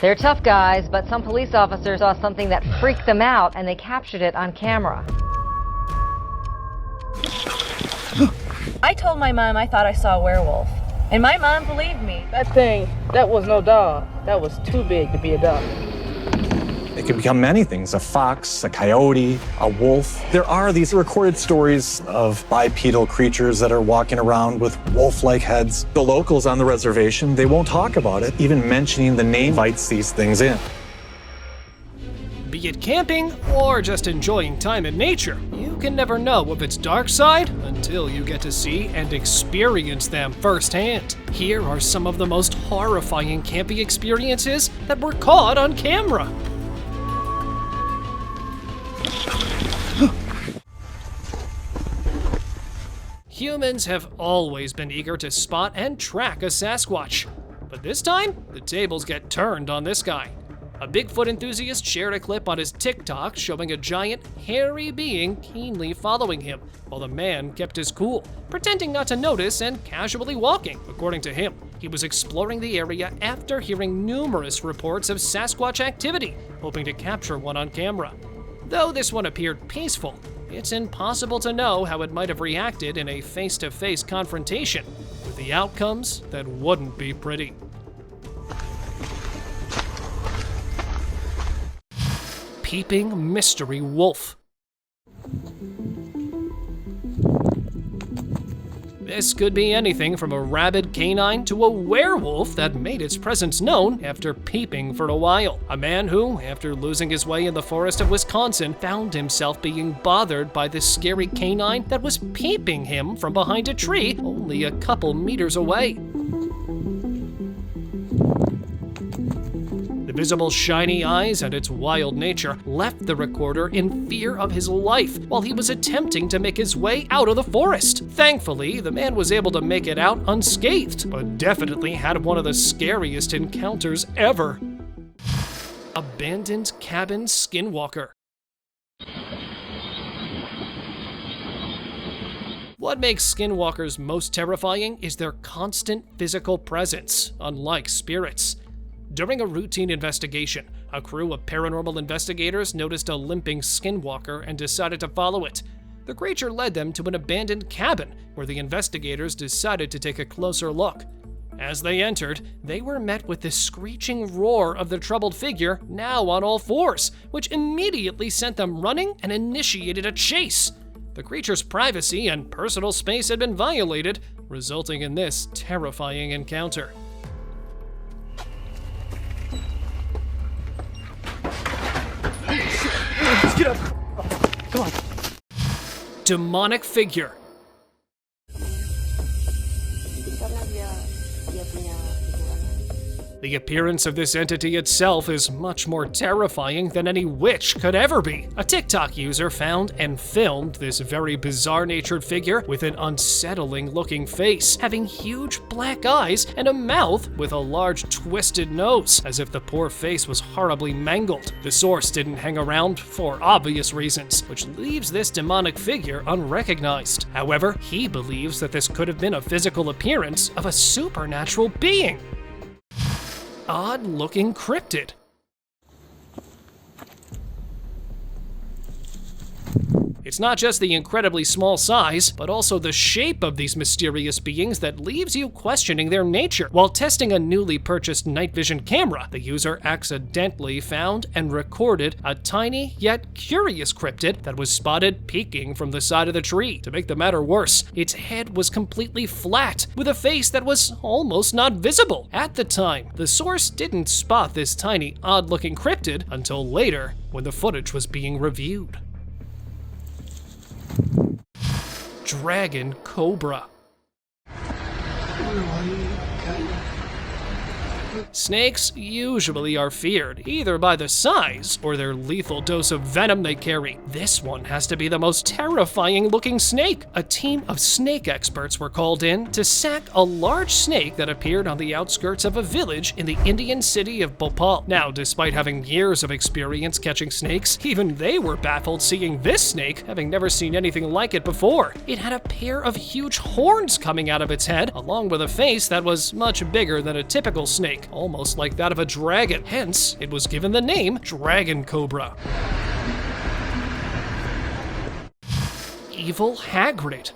They're tough guys, but some police officers saw something that freaked them out and they captured it on camera. I told my mom I thought I saw a werewolf, and my mom believed me. That was no dog. That was too big to be a dog. It can become many things, a fox, a coyote, a wolf. There are these recorded stories of bipedal creatures that are walking around with wolf-like heads. The locals on the reservation, they won't talk about it. Even mentioning the name invites these things in. Be it camping or just enjoying time in nature, you can never know of its dark side until you get to see and experience them firsthand. Here are some of the most horrifying camping experiences that were caught on camera. Humans have always been eager to spot and track a Sasquatch, but this time, the tables get turned on this guy. A Bigfoot enthusiast shared a clip on his TikTok showing a giant, hairy being keenly following him, while the man kept his cool, pretending not to notice and casually walking. According to him, he was exploring the area after hearing numerous reports of Sasquatch activity, hoping to capture one on camera. Though this one appeared peaceful, it's impossible to know how it might have reacted in a face-to-face confrontation, with the outcomes that wouldn't be pretty. Peeping mystery wolf. This could be anything from a rabid canine to a werewolf that made its presence known after peeping for a while. A man who, after losing his way in the forest of Wisconsin, found himself being bothered by this scary canine that was peeping him from behind a tree only a couple meters away. The visible shiny eyes and its wild nature left the recorder in fear of his life while he was attempting to make his way out of the forest. Thankfully, the man was able to make it out unscathed, but definitely had one of the scariest encounters ever. Abandoned cabin skinwalker. What makes skinwalkers most terrifying is their constant physical presence, unlike spirits. During a routine investigation, a crew of paranormal investigators noticed a limping skinwalker and decided to follow it. The creature led them to an abandoned cabin, where the investigators decided to take a closer look. As they entered, they were met with the screeching roar of the troubled figure, now on all fours, which immediately sent them running and initiated a chase. The creature's privacy and personal space had been violated, resulting in this terrifying encounter. Get up! Come on. Demonic figure. The appearance of this entity itself is much more terrifying than any witch could ever be. A TikTok user found and filmed this very bizarre-natured figure with an unsettling-looking face, having huge black eyes and a mouth with a large twisted nose, as if the poor face was horribly mangled. The source didn't hang around for obvious reasons, which leaves this demonic figure unrecognized. However, he believes that this could have been a physical appearance of a supernatural being. Odd-looking cryptid. It's not just the incredibly small size, but also the shape of these mysterious beings that leaves you questioning their nature. While testing a newly purchased night vision camera, the user accidentally found and recorded a tiny yet curious cryptid that was spotted peeking from the side of the tree. To make the matter worse, its head was completely flat, with a face that was almost not visible. At the time, the source didn't spot this tiny, odd-looking cryptid until later, when the footage was being reviewed. Dragon cobra. Snakes usually are feared, either by the size or their lethal dose of venom they carry. This one has to be the most terrifying looking snake. A team of snake experts were called in to sack a large snake that appeared on the outskirts of a village in the Indian city of Bhopal. Now, despite having years of experience catching snakes, even they were baffled seeing this snake, having never seen anything like it before. It had a pair of huge horns coming out of its head, along with a face that was much bigger than a typical snake. almost like that of a dragon. Hence, it was given the name Dragon Cobra. Evil Hagrid.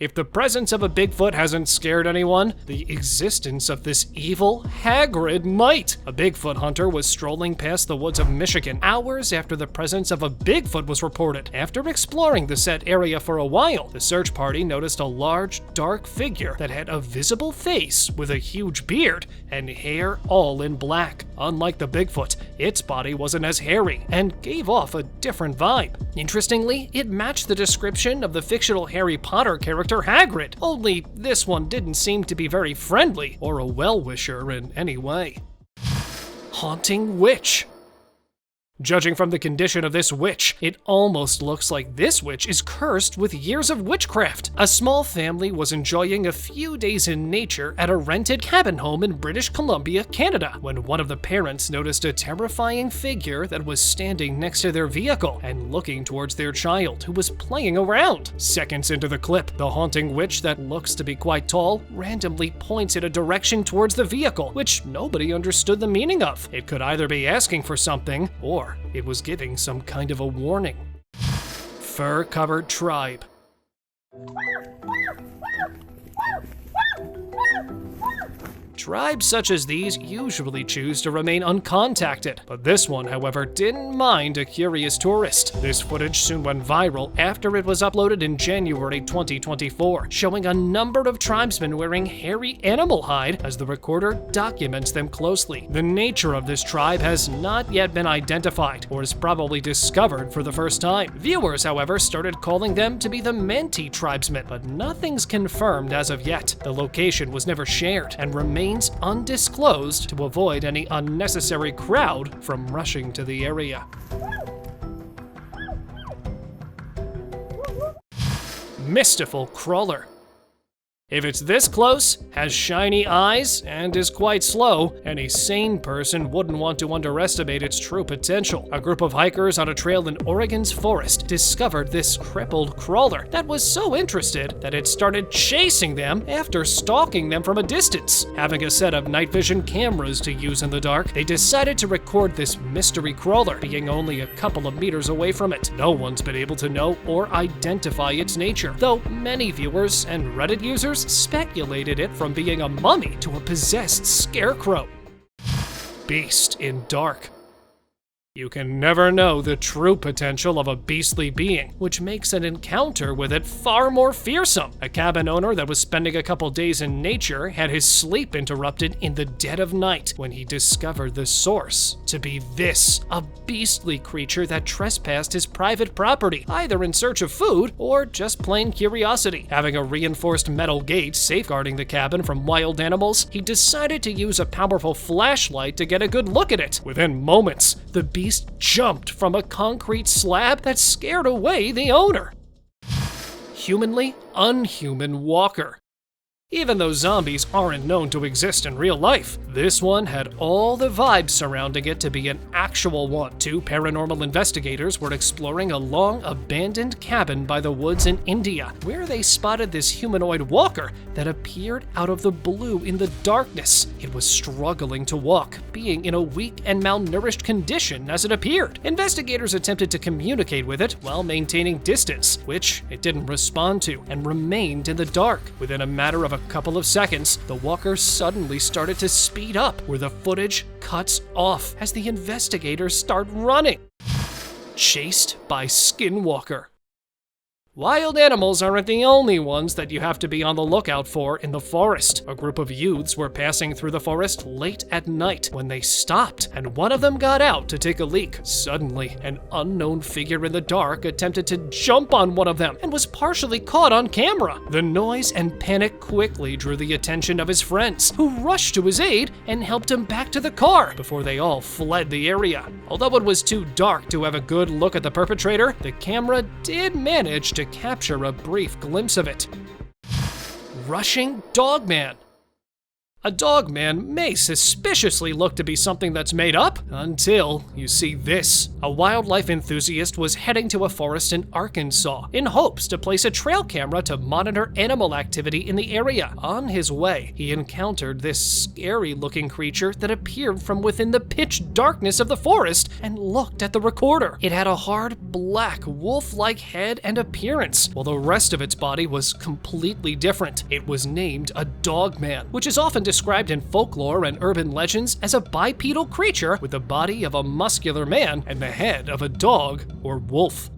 If the presence of a Bigfoot hasn't scared anyone, the existence of this evil Hagrid might. A Bigfoot hunter was strolling past the woods of Michigan hours after the presence of a Bigfoot was reported. After exploring the said area for a while, the search party noticed a large, dark figure that had a visible face with a huge beard and hair all in black. Unlike the Bigfoot, its body wasn't as hairy and gave off a different vibe. Interestingly, it matched the description of the fictional Harry Potter character Hagrid, only this one didn't seem to be very friendly or a well-wisher in any way. Haunting Witch. Judging from the condition of this witch, it almost looks like this witch is cursed with years of witchcraft. A small family was enjoying a few days in nature at a rented cabin home in British Columbia, Canada, when one of the parents noticed a terrifying figure that was standing next to their vehicle and looking towards their child, who was playing around. Seconds into the clip, the haunting witch that looks to be quite tall randomly points in a direction towards the vehicle, which nobody understood the meaning of. It could either be asking for something, or it was giving some kind of a warning. Fur-covered tribe. Tribes such as these usually choose to remain uncontacted, but this one, however, didn't mind a curious tourist. This footage soon went viral after it was uploaded in January 2024, showing a number of tribesmen wearing hairy animal hide as the recorder documents them closely. The nature of this tribe has not yet been identified, or is probably discovered for the first time. Viewers, however, started calling them to be the Menti tribesmen, but nothing's confirmed as of yet. The location was never shared and remains undisclosed to avoid any unnecessary crowd from rushing to the area. Mystical Crawler. If it's this close, has shiny eyes, and is quite slow, any sane person wouldn't want to underestimate its true potential. A group of hikers on a trail in Oregon's forest discovered this crippled crawler that was so interested that it started chasing them after stalking them from a distance. Having a set of night vision cameras to use in the dark, they decided to record this mystery crawler, being only a couple of meters away from it. No one's been able to know or identify its nature, though many viewers and Reddit users speculated it from being a mummy to a possessed scarecrow. Beast in dark. You can never know the true potential of a beastly being, which makes an encounter with it far more fearsome. A cabin owner that was spending a couple days in nature had his sleep interrupted in the dead of night when he discovered the source to be this, a beastly creature that trespassed his private property, either in search of food or just plain curiosity. Having a reinforced metal gate safeguarding the cabin from wild animals, he decided to use a powerful flashlight to get a good look at it. Within moments, the beast jumped from a concrete slab that scared away the owner. Humanly unhuman walker. Even though zombies aren't known to exist in real life, this one had all the vibes surrounding it to be an actual one. Two paranormal investigators were exploring a long-abandoned cabin by the woods in India, where they spotted this humanoid walker that appeared out of the blue in the darkness. It was struggling to walk, being in a weak and malnourished condition as it appeared. Investigators attempted to communicate with it while maintaining distance, which it didn't respond to, and remained in the dark. Within a matter of a couple of seconds, the walker suddenly started to speed up, where the footage cuts off as the investigators start running. Chased by Skinwalker. Wild animals aren't the only ones that you have to be on the lookout for in the forest. A group of youths were passing through the forest late at night when they stopped, and one of them got out to take a leak. Suddenly, an unknown figure in the dark attempted to jump on one of them and was partially caught on camera. The noise and panic quickly drew the attention of his friends, who rushed to his aid and helped him back to the car before they all fled the area. Although it was too dark to have a good look at the perpetrator, the camera did manage to capture a brief glimpse of it. Rushing Dogman. A dog man may suspiciously look to be something that's made up until you see this. A wildlife enthusiast was heading to a forest in Arkansas in hopes to place a trail camera to monitor animal activity in the area. On his way, he encountered this scary-looking creature that appeared from within the pitch darkness of the forest and looked at the recorder. It had a hard, black, wolf-like head and appearance, while the rest of its body was completely different. It was named a dogman, which is often described in folklore and urban legends as a bipedal creature with the body of a muscular man and the head of a dog or wolf.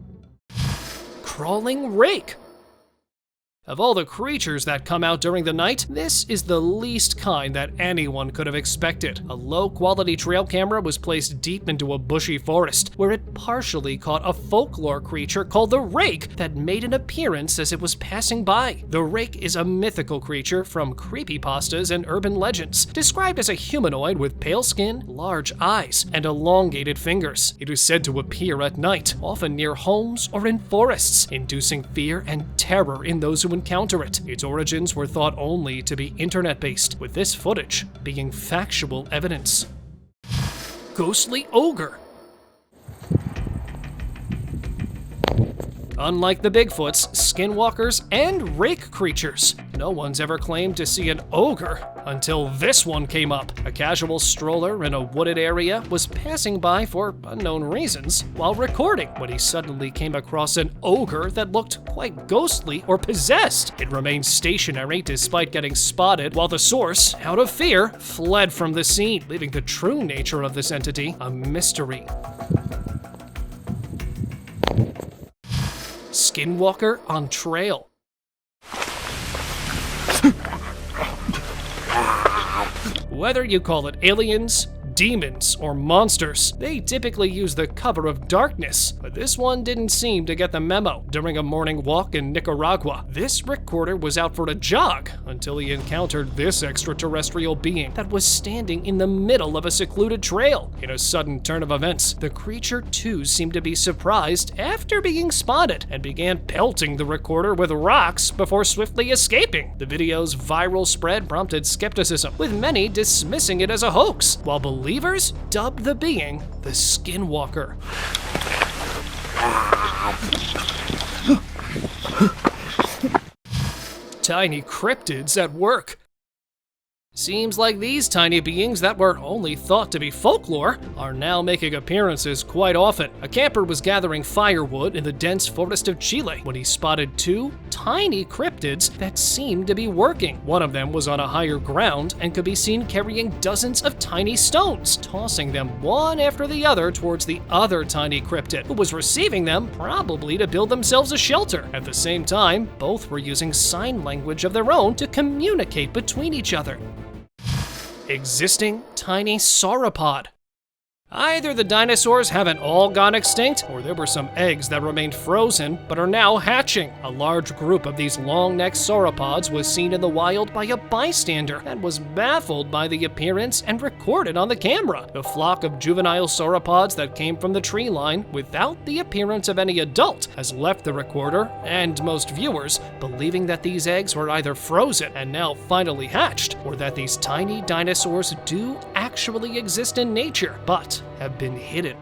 Crawling rake. Of all the creatures that come out during the night, this is the least kind that anyone could have expected. A low-quality trail camera was placed deep into a bushy forest, where it partially caught a folklore creature called the rake that made an appearance as it was passing by. The rake is a mythical creature from creepypastas and urban legends, described as a humanoid with pale skin, large eyes, and elongated fingers. It is said to appear at night, often near homes or in forests, inducing fear and terror in those who encounter it. Its origins were thought only to be internet-based, with this footage being factual evidence. Ghostly ogre. Unlike the Bigfoots, skinwalkers, and rake creatures, no one's ever claimed to see an ogre until this one came up. A casual stroller in a wooded area was passing by for unknown reasons while recording when he suddenly came across an ogre that looked quite ghostly or possessed. It remained stationary despite getting spotted, while the source, out of fear, fled from the scene, leaving the true nature of this entity a mystery. Skinwalker on trail. Whether you call it aliens, demons, or monsters, they typically use the cover of darkness, but this one didn't seem to get the memo. During a morning walk in Nicaragua, this recorder was out for a jog until he encountered this extraterrestrial being that was standing in the middle of a secluded trail. In a sudden turn of events, the creature too seemed to be surprised after being spotted and began pelting the recorder with rocks before swiftly escaping. The video's viral spread prompted skepticism, with many dismissing it as a hoax, while believers dubbed the being the Skinwalker. Tiny cryptids at work. Seems like these tiny beings that were only thought to be folklore are now making appearances quite often. A camper was gathering firewood in the dense forest of Chile when he spotted two tiny cryptids that seemed to be working. One of them was on a higher ground and could be seen carrying dozens of tiny stones, tossing them one after the other towards the other tiny cryptid, who was receiving them, probably to build themselves a shelter. At the same time, both were using sign language of their own to communicate between each other. Existing tiny sauropod. Either the dinosaurs haven't all gone extinct, or there were some eggs that remained frozen but are now hatching. A large group of these long-necked sauropods was seen in the wild by a bystander and was baffled by the appearance and recorded on the camera. The flock of juvenile sauropods that came from the tree line without the appearance of any adult has left the recorder, and most viewers believing that these eggs were either frozen and now finally hatched, or that these tiny dinosaurs do actually exist in nature, but have been hidden.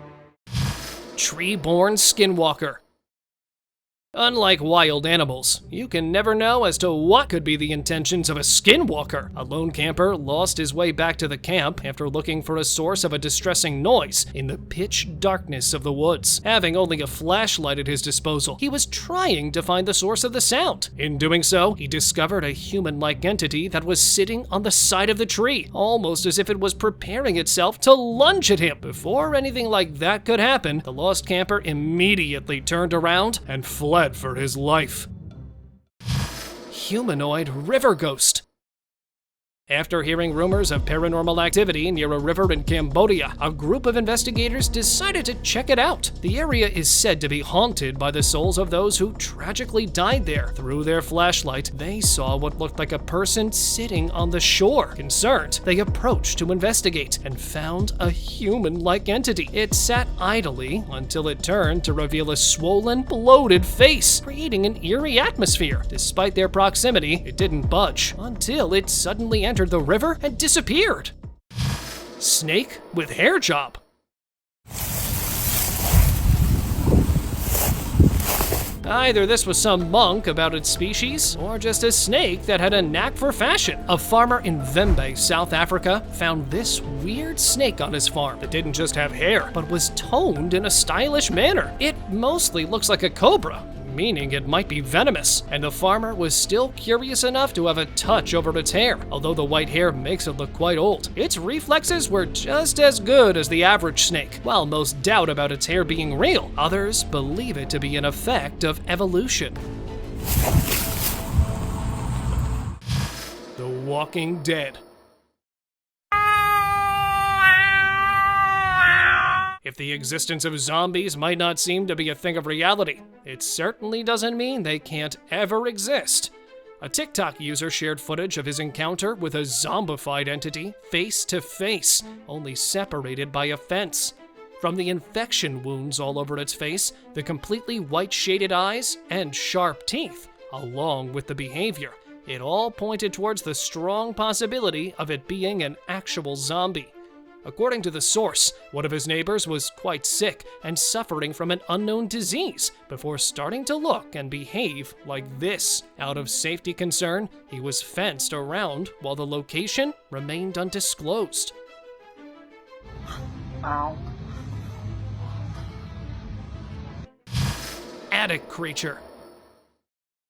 Tree-born skinwalker. Unlike wild animals, you can never know as to what could be the intentions of a skinwalker. A lone camper lost his way back to the camp after looking for a source of a distressing noise in the pitch darkness of the woods. Having only a flashlight at his disposal, he was trying to find the source of the sound. In doing so, he discovered a human-like entity that was sitting on the side of the tree, almost as if it was preparing itself to lunge at him. Before anything like that could happen, the lost camper immediately turned around and fled for his life. Humanoid river ghost. After hearing rumors of paranormal activity near a river in Cambodia, a group of investigators decided to check it out. The area is said to be haunted by the souls of those who tragically died there. Through their flashlight, they saw what looked like a person sitting on the shore. Concerned, they approached to investigate and found a human-like entity. It sat idly until it turned to reveal a swollen, bloated face, creating an eerie atmosphere. Despite their proximity, it didn't budge until it suddenly entered entered the river and disappeared. Snake with hair job. Either this was some monk about its species, or just a snake that had a knack for fashion. A farmer in Vembe, South Africa, found this weird snake on his farm that didn't just have hair, but was toned in a stylish manner. It mostly looks like a cobra, meaning it might be venomous, and the farmer was still curious enough to have a touch over its hair. Although the white hair makes it look quite old, its reflexes were just as good as the average snake. While most doubt about its hair being real, others believe it to be an effect of evolution. The Walking Dead. If the existence of zombies might not seem to be a thing of reality, it certainly doesn't mean they can't ever exist. A TikTok user shared footage of his encounter with a zombified entity face to face, only separated by a fence. From the infection wounds all over its face, the completely white shaded eyes, and sharp teeth, along with the behavior, it all pointed towards the strong possibility of it being an actual zombie. According to the source, one of his neighbors was quite sick and suffering from an unknown disease before starting to look and behave like this. Out of safety concern, he was fenced around while the location remained undisclosed. Ow. Attic creature.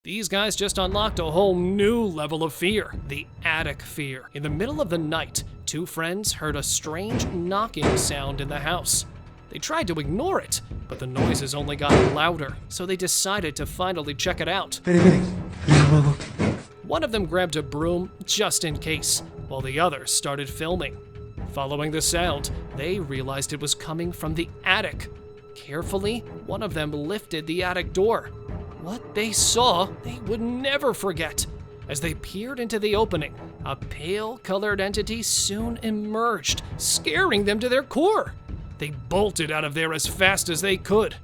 These guys just unlocked a whole new level of fear, the attic fear. In the middle of the night, two friends heard a strange knocking sound in the house. They tried to ignore it, but the noises only got louder, so they decided to finally check it out. One of them grabbed a broom just in case, while the other started filming. Following the sound, they realized it was coming from the attic. Carefully, one of them lifted the attic door. What they saw, they would never forget. As they peered into the opening, a pale-colored entity soon emerged, scaring them to their core. They bolted out of there as fast as they could.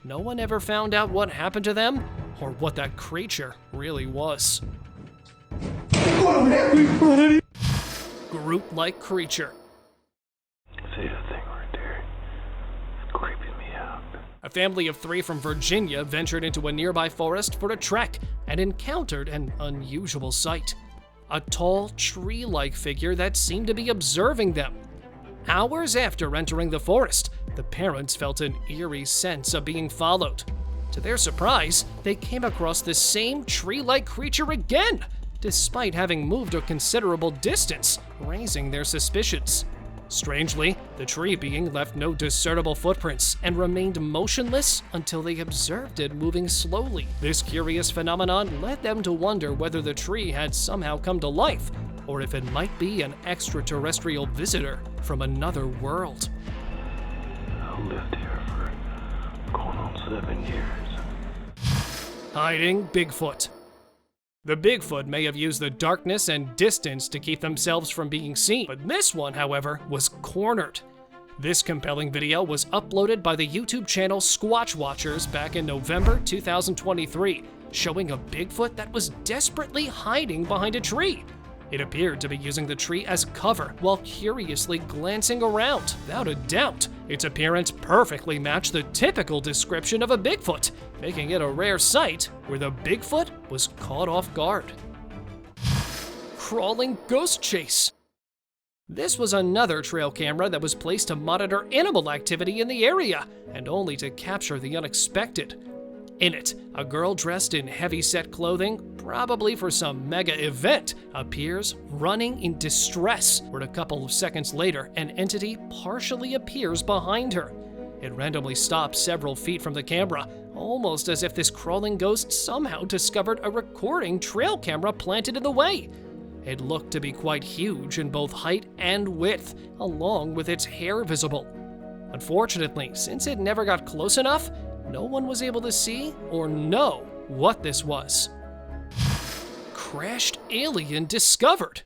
No one ever found out what happened to them or what that creature really was. Groot-like creature. See that thing right there? It's creeping me out. A family of 3 from Virginia ventured into a nearby forest for a trek and encountered an unusual sight. A tall, tree-like figure that seemed to be observing them. Hours after entering the forest, the parents felt an eerie sense of being followed. To their surprise, they came across the same tree-like creature again, despite having moved a considerable distance, raising their suspicions. Strangely, the tree being left no discernible footprints and remained motionless until they observed it moving slowly. This curious phenomenon led them to wonder whether the tree had somehow come to life, or if it might be an extraterrestrial visitor from another world. I've lived here for going on 7 years. Hiding Bigfoot. The Bigfoot may have used the darkness and distance to keep themselves from being seen, but this one, however, was cornered. This compelling video was uploaded by the YouTube channel Squatch Watchers back in November 2023, showing a Bigfoot that was desperately hiding behind a tree. It appeared to be using the tree as cover while curiously glancing around. Without a doubt, its appearance perfectly matched the typical description of a Bigfoot, making it a rare sight where the Bigfoot was caught off guard. Crawling ghost chase. This was another trail camera that was placed to monitor animal activity in the area, and only to capture the unexpected. In it, a girl dressed in heavy-set clothing, probably for some mega event, appears running in distress, where a couple of seconds later, an entity partially appears behind her. It randomly stops several feet from the camera, almost as if this crawling ghost somehow discovered a recording trail camera planted in the way. It looked to be quite huge in both height and width, along with its hair visible. Unfortunately, since it never got close enough, no one was able to see or know what this was. Crashed alien discovered.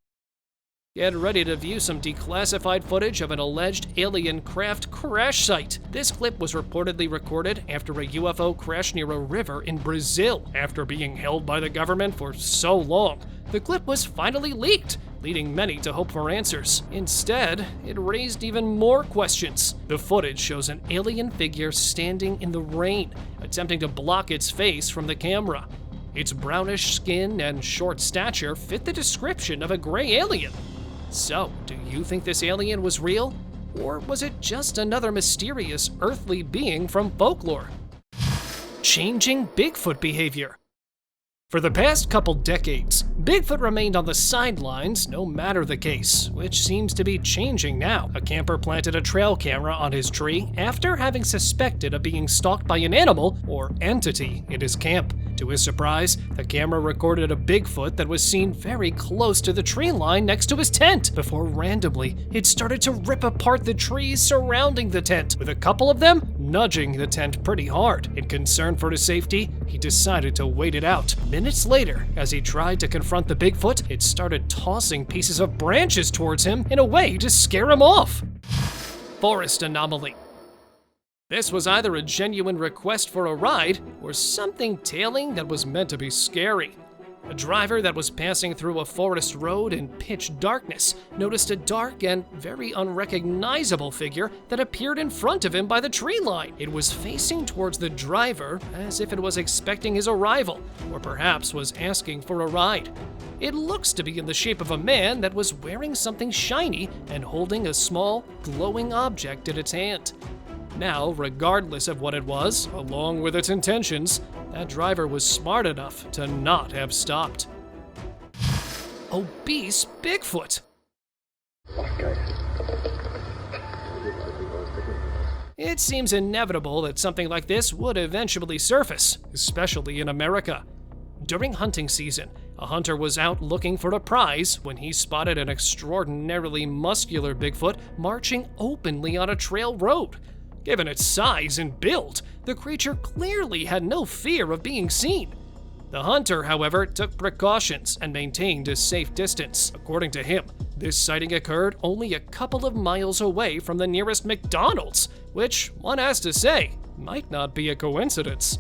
Get ready to view some declassified footage of an alleged alien craft crash site. This clip was reportedly recorded after a UFO crashed near a river in Brazil. After being held by the government for so long, the clip was finally leaked, leading many to hope for answers. Instead, it raised even more questions. The footage shows an alien figure standing in the rain, attempting to block its face from the camera. Its brownish skin and short stature fit the description of a gray alien. So, do you think this alien was real? Or was it just another mysterious earthly being from folklore? Changing Bigfoot behavior. For the past couple decades, Bigfoot remained on the sidelines no matter the case, which seems to be changing now. A camper planted a trail camera on his tree after having suspected of being stalked by an animal or entity in his camp. To his surprise, the camera recorded a Bigfoot that was seen very close to the tree line next to his tent, before randomly it started to rip apart the trees surrounding the tent, with a couple of them nudging the tent pretty hard. In concern for his safety, he decided to wait it out. Minutes later, as he tried to confront the Bigfoot, it started tossing pieces of branches towards him in a way to scare him off. Forest anomaly. This was either a genuine request for a ride or something tailing that was meant to be scary. A driver that was passing through a forest road in pitch darkness noticed a dark and very unrecognizable figure that appeared in front of him by the tree line. It was facing towards the driver as if it was expecting his arrival, or perhaps was asking for a ride. It looks to be in the shape of a man that was wearing something shiny and holding a small, glowing object in its hand. Now, regardless of what it was, along with its intentions, that driver was smart enough to not have stopped. Obese Bigfoot. It seems inevitable that something like this would eventually surface, especially in America. During hunting season, a hunter was out looking for a prize when he spotted an extraordinarily muscular Bigfoot marching openly on a trail road. Given its size and build, the creature clearly had no fear of being seen. The hunter, however, took precautions and maintained a safe distance. According to him, this sighting occurred only a couple of miles away from the nearest McDonald's, which, one has to say, might not be a coincidence.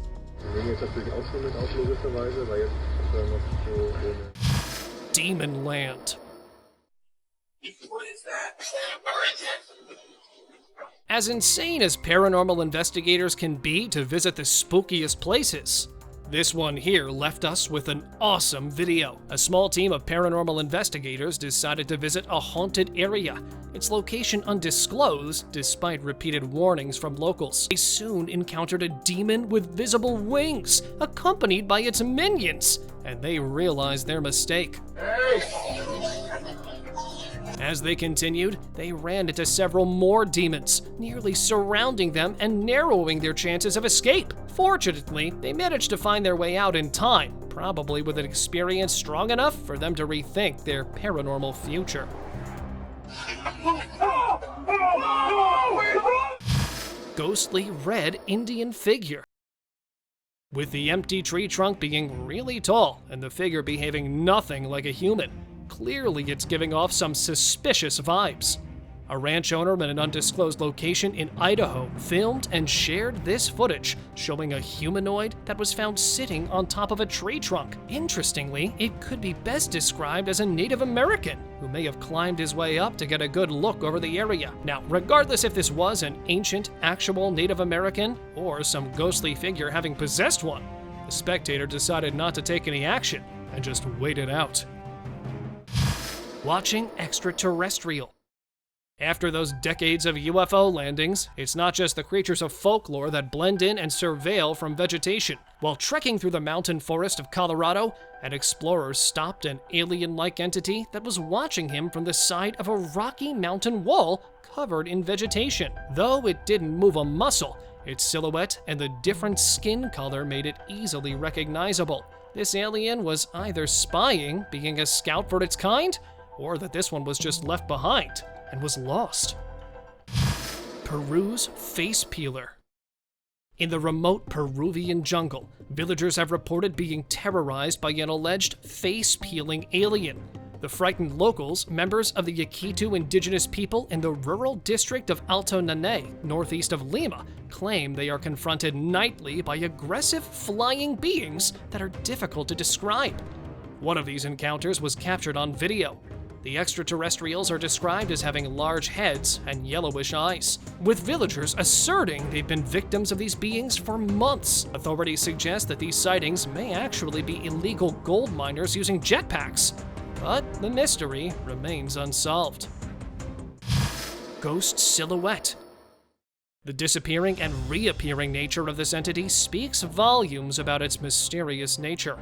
Demon Land. As insane as paranormal investigators can be to visit the spookiest places, this one here left us with an awesome video. A small team of paranormal investigators decided to visit a haunted area, its location undisclosed despite repeated warnings from locals. They soon encountered a demon with visible wings, accompanied by its minions, and they realized their mistake. As they continued, they ran into several more demons, nearly surrounding them and narrowing their chances of escape. Fortunately, they managed to find their way out in time, probably with an experience strong enough for them to rethink their paranormal future. Ghostly red Indian figure. With the empty tree trunk being really tall and the figure behaving nothing like a human, clearly it's giving off some suspicious vibes. A ranch owner in an undisclosed location in Idaho filmed and shared this footage, showing a humanoid that was found sitting on top of a tree trunk. Interestingly, it could be best described as a Native American who may have climbed his way up to get a good look over the area. Now, regardless if this was an ancient, actual Native American or some ghostly figure having possessed one, the spectator decided not to take any action and just wait it out. Watching extraterrestrial. After those decades of UFO landings, it's not just the creatures of folklore that blend in and surveil from vegetation. While trekking through the mountain forest of Colorado, an explorer stopped an alien-like entity that was watching him from the side of a rocky mountain wall covered in vegetation. Though it didn't move a muscle, its silhouette and the different skin color made it easily recognizable. This alien was either spying, being a scout for its kind, or that this one was just left behind and was lost. Peru's face peeler. In the remote Peruvian jungle, villagers have reported being terrorized by an alleged face-peeling alien. The frightened locals, members of the Yakitu indigenous people in the rural district of Alto Nanay, northeast of Lima, claim they are confronted nightly by aggressive flying beings that are difficult to describe. One of these encounters was captured on video. The extraterrestrials are described as having large heads and yellowish eyes, with villagers asserting they've been victims of these beings for months. Authorities suggest that these sightings may actually be illegal gold miners using jetpacks, but the mystery remains unsolved. Ghost silhouette. The disappearing and reappearing nature of this entity speaks volumes about its mysterious nature.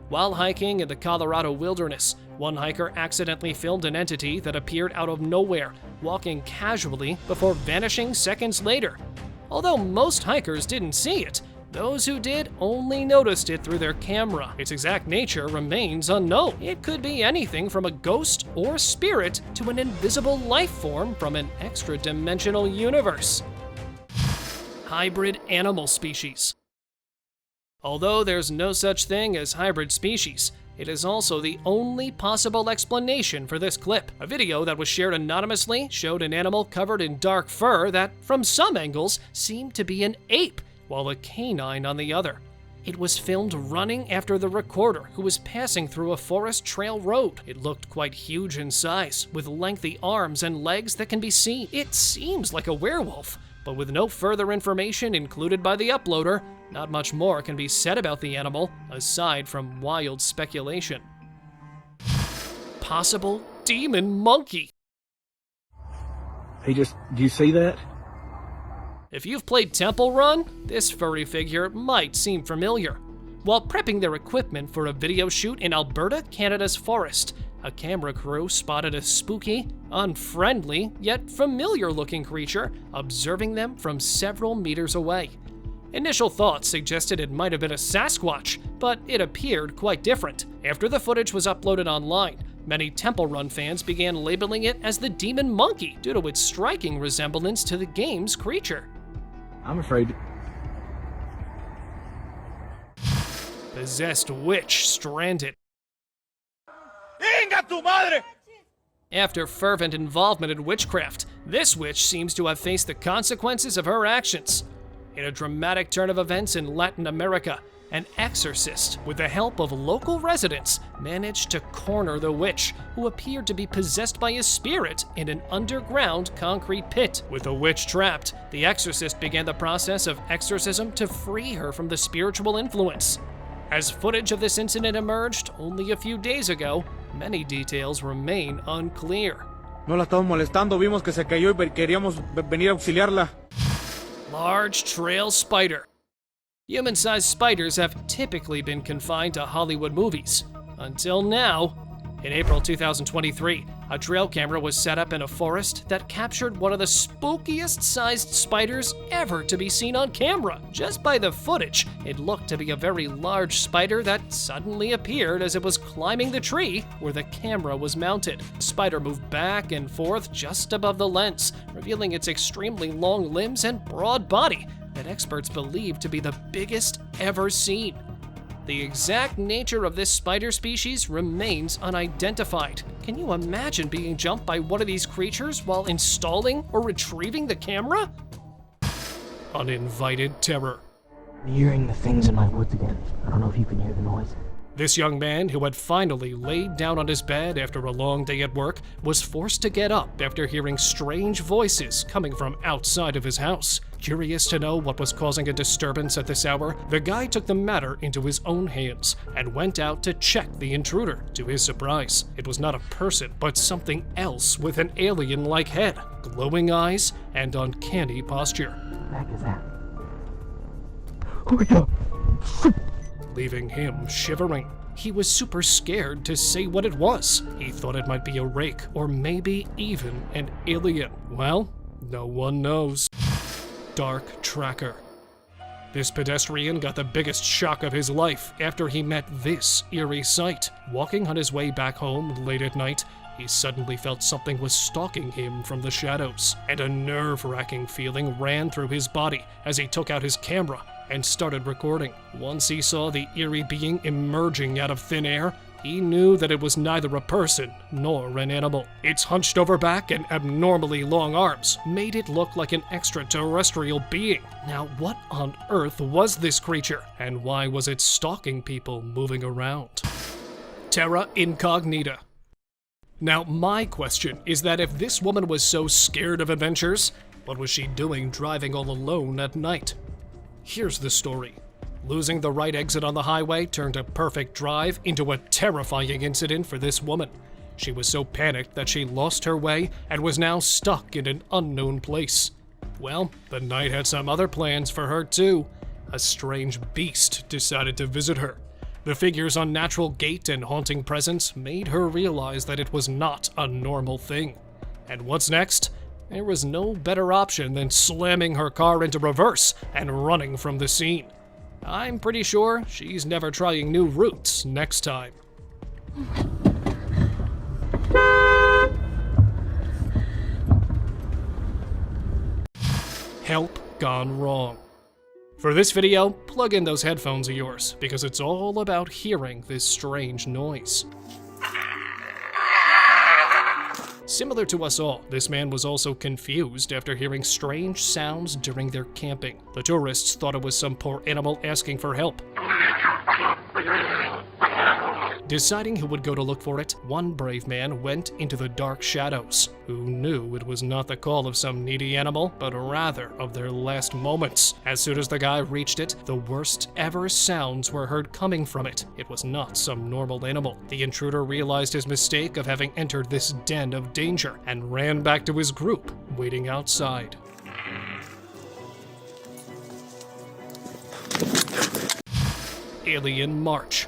While hiking in the Colorado wilderness, one hiker accidentally filmed an entity that appeared out of nowhere, walking casually before vanishing seconds later. Although most hikers didn't see it, those who did only noticed it through their camera. Its exact nature remains unknown. It could be anything from a ghost or spirit to an invisible life form from an extra-dimensional universe. Hybrid animal species. Although there's no such thing as hybrid species, it is also the only possible explanation for this clip. A video that was shared anonymously showed an animal covered in dark fur that, from some angles, seemed to be an ape, while a canine on the other. It was filmed running after the recorder, who was passing through a forest trail road. It looked quite huge in size, with lengthy arms and legs that can be seen. It seems like a werewolf, but with no further information included by the uploader, not much more can be said about the animal, aside from wild speculation. Possible demon monkey. Do you see that? If you've played Temple Run, this furry figure might seem familiar. While prepping their equipment for a video shoot in Alberta, Canada's forest, a camera crew spotted a spooky, unfriendly, yet familiar-looking creature observing them from several meters away. Initial thoughts suggested it might have been a Sasquatch, but it appeared quite different. After the footage was uploaded online, many Temple Run fans began labeling it as the Demon Monkey due to its striking resemblance to the game's creature. I'm afraid. Possessed witch stranded. After fervent involvement in witchcraft, this witch seems to have faced the consequences of her actions. In a dramatic turn of events in Latin America, an exorcist, with the help of local residents, managed to corner the witch, who appeared to be possessed by a spirit in an underground concrete pit. With the witch trapped, the exorcist began the process of exorcism to free her from the spiritual influence. As footage of this incident emerged only a few days ago, many details remain unclear. No la estamos molestando, vimos que se cayó y queríamos venir a auxiliarla. Large trail spider. Human-sized spiders have typically been confined to Hollywood movies. Until now. In April 2023, a trail camera was set up in a forest that captured one of the spookiest sized spiders ever to be seen on camera. Just by the footage, it looked to be a very large spider that suddenly appeared as it was climbing the tree where the camera was mounted. The spider moved back and forth just above the lens, revealing its extremely long limbs and broad body that experts believe to be the biggest ever seen. The exact nature of this spider species remains unidentified. Can you imagine being jumped by one of these creatures while installing or retrieving the camera? Uninvited terror. I'm hearing the things in my woods again. I don't know if you can hear the noise. This young man, who had finally laid down on his bed after a long day at work, was forced to get up after hearing strange voices coming from outside of his house. Curious to know what was causing a disturbance at this hour, the guy took the matter into his own hands and went out to check the intruder. To his surprise, it was not a person, but something else with an alien-like head, glowing eyes, and uncanny posture. What the heck is that? Oh my god! Leaving him shivering. He was super scared to say what it was. He thought it might be a rake, or maybe even an alien. Well, no one knows. Dark Tracker. This pedestrian got the biggest shock of his life after he met this eerie sight. Walking on his way back home late at night, he suddenly felt something was stalking him from the shadows, and a nerve-wracking feeling ran through his body as he took out his camera and started recording. Once he saw the eerie being emerging out of thin air, he knew that it was neither a person nor an animal. Its hunched-over back and abnormally long arms made it look like an extraterrestrial being. Now, what on earth was this creature, and why was it stalking people moving around? Terra Incognita. Now, my question is that if this woman was so scared of adventures, what was she doing driving all alone at night? Here's the story. Losing the right exit on the highway turned a perfect drive into a terrifying incident for this woman. She was so panicked that she lost her way and was now stuck in an unknown place. Well, the night had some other plans for her too. A strange beast decided to visit her. The figure's unnatural gait and haunting presence made her realize that it was not a normal thing. And what's next? There was no better option than slamming her car into reverse and running from the scene. I'm pretty sure she's never trying new routes next time. Help gone wrong. For this video, plug in those headphones of yours, because it's all about hearing this strange noise. Similar to us all, this man was also confused after hearing strange sounds during their camping. The tourists thought it was some poor animal asking for help. Deciding who would go to look for it, one brave man went into the dark shadows, who knew it was not the call of some needy animal, but rather of their last moments. As soon as the guy reached it, the worst ever sounds were heard coming from it. It was not some normal animal. The intruder realized his mistake of having entered this den of danger and ran back to his group, waiting outside. Alien March.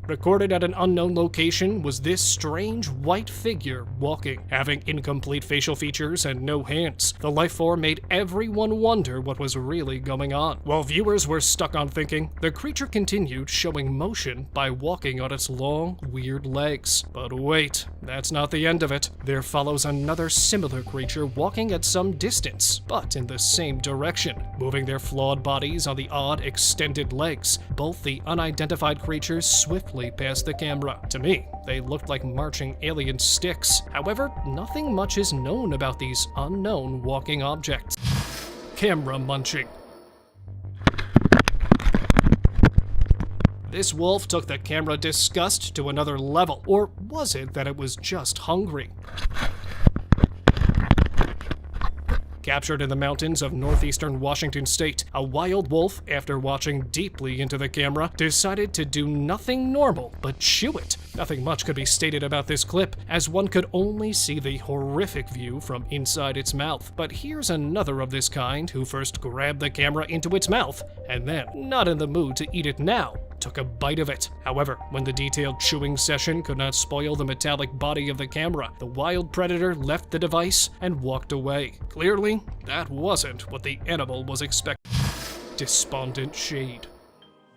Recorded at an unknown location was this strange white figure walking, having incomplete facial features and no hands. The life form made everyone wonder what was really going on. While viewers were stuck on thinking, the creature continued showing motion by walking on its long, weird legs. But wait, that's not the end of it. There follows another similar creature walking at some distance, but in the same direction, moving their flawed bodies on the odd, extended legs. Both the unidentified creatures swiftly past the camera. To me, they looked like marching alien sticks. However, nothing much is known about these unknown walking objects. Camera munching. This wolf took the camera disgust to another level. Or was it that it was just hungry? Captured in the mountains of northeastern Washington state, a wild wolf, after watching deeply into the camera, decided to do nothing normal but chew it. Nothing much could be stated about this clip, as one could only see the horrific view from inside its mouth. But here's another of this kind who first grabbed the camera into its mouth, and then, not in the mood to eat it now, took a bite of it. However, when the detailed chewing session could not spoil the metallic body of the camera, the wild predator left the device and walked away. Clearly, that wasn't what the animal was expecting. Despondent shade.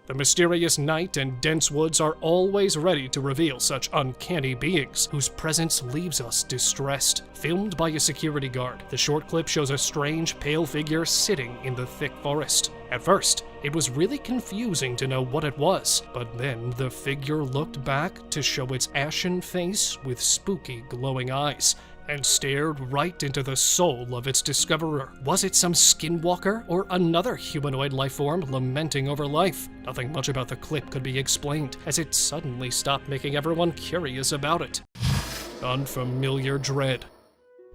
The mysterious night and dense woods are always ready to reveal such uncanny beings, whose presence leaves us distressed. Filmed by a security guard, the short clip shows a strange, pale figure sitting in the thick forest. At first, it was really confusing to know what it was, but then the figure looked back to show its ashen face with spooky, glowing eyes, and stared right into the soul of its discoverer. Was it some skinwalker or another humanoid life form lamenting over life? Nothing much about the clip could be explained, as it suddenly stopped making everyone curious about it. Unfamiliar dread.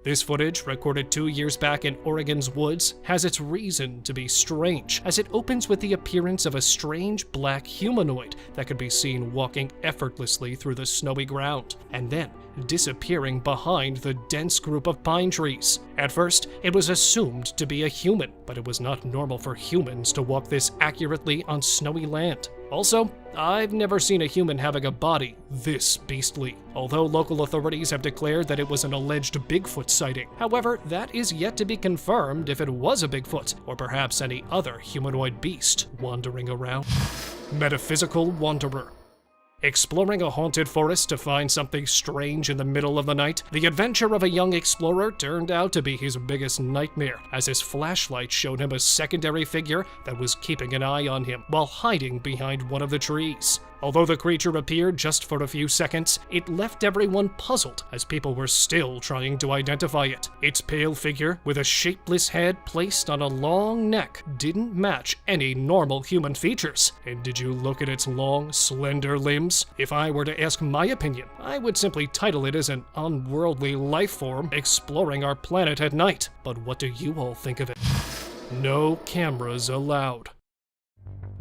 This footage, recorded 2 years back in Oregon's woods, has its reason to be strange, as it opens with the appearance of a strange black humanoid that could be seen walking effortlessly through the snowy ground, and then disappearing behind the dense group of pine trees. At first, it was assumed to be a human, but it was not normal for humans to walk this accurately on snowy land. Also, I've never seen a human having a body this beastly, although local authorities have declared that it was an alleged Bigfoot sighting. However, that is yet to be confirmed if it was a Bigfoot, or perhaps any other humanoid beast wandering around. Metaphysical wanderer. Exploring a haunted forest to find something strange in the middle of the night, the adventure of a young explorer turned out to be his biggest nightmare, as his flashlight showed him a secondary figure that was keeping an eye on him while hiding behind one of the trees. Although the creature appeared just for a few seconds, it left everyone puzzled as people were still trying to identify it. Its pale figure, with a shapeless head placed on a long neck, didn't match any normal human features. And did you look at its long, slender limbs? If I were to ask my opinion, I would simply title it as an unworldly life form exploring our planet at night. But what do you all think of it? No cameras allowed.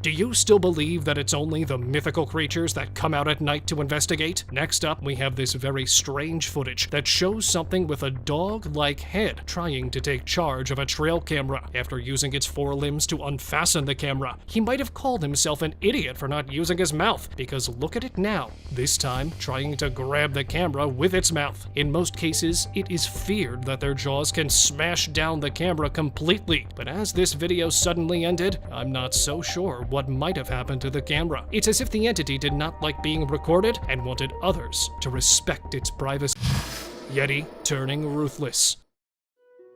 Do you still believe that it's only the mythical creatures that come out at night to investigate? Next up, we have this very strange footage that shows something with a dog-like head trying to take charge of a trail camera. After using its forelimbs to unfasten the camera, he might have called himself an idiot for not using his mouth, because look at it now, this time trying to grab the camera with its mouth. In most cases, it is feared that their jaws can smash down the camera completely, but as this video suddenly ended, I'm not so sure what might have happened to the camera. It's as if the entity did not like being recorded and wanted others to respect its privacy. Yeti turning ruthless.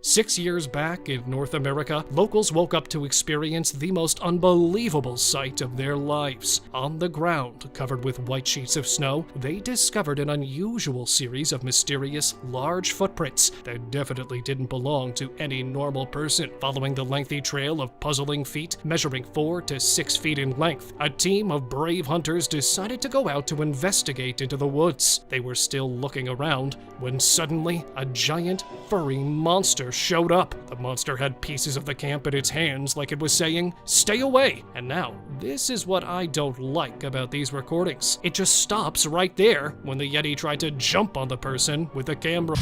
6 years back in North America, locals woke up to experience the most unbelievable sight of their lives. On the ground, covered with white sheets of snow, they discovered an unusual series of mysterious, large footprints that definitely didn't belong to any normal person. Following the lengthy trail of puzzling feet measuring 4 to 6 feet in length, a team of brave hunters decided to go out to investigate into the woods. They were still looking around when suddenly a giant, furry monster showed up. The monster had pieces of the camp in its hands like it was saying, "Stay away!" And now, this is what I don't like about these recordings. It just stops right there when the Yeti tried to jump on the person with the camera.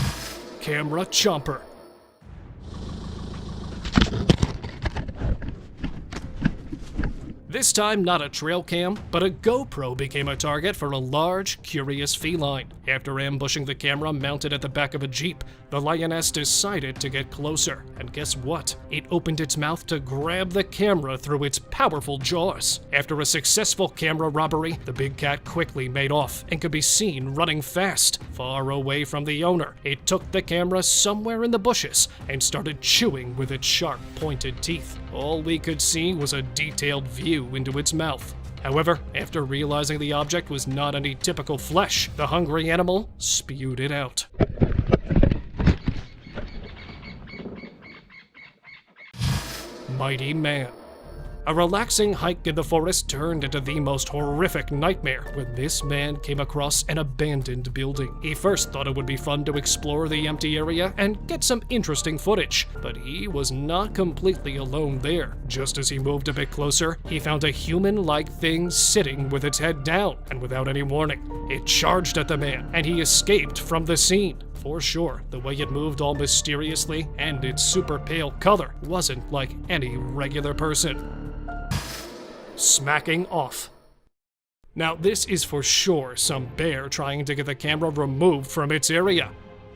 Camera chomper. This time, not a trail cam, but a GoPro became a target for a large, curious feline. After ambushing the camera mounted at the back of a Jeep, the lioness decided to get closer. And guess what? It opened its mouth to grab the camera through its powerful jaws. After a successful camera robbery, the big cat quickly made off and could be seen running fast, far away from the owner. It took the camera somewhere in the bushes and started chewing with its sharp, pointed teeth. All we could see was a detailed view into its mouth. However, after realizing the object was not any typical flesh, the hungry animal spewed it out. Mighty Man. A relaxing hike in the forest turned into the most horrific nightmare when this man came across an abandoned building. He first thought it would be fun to explore the empty area and get some interesting footage, but he was not completely alone there. Just as he moved a bit closer, he found a human-like thing sitting with its head down, and without any warning, it charged at the man, and he escaped from the scene. For sure, the way it moved all mysteriously and its super pale color wasn't like any regular person. Smacking off. Now this is for sure some bear trying to get the camera removed from its area.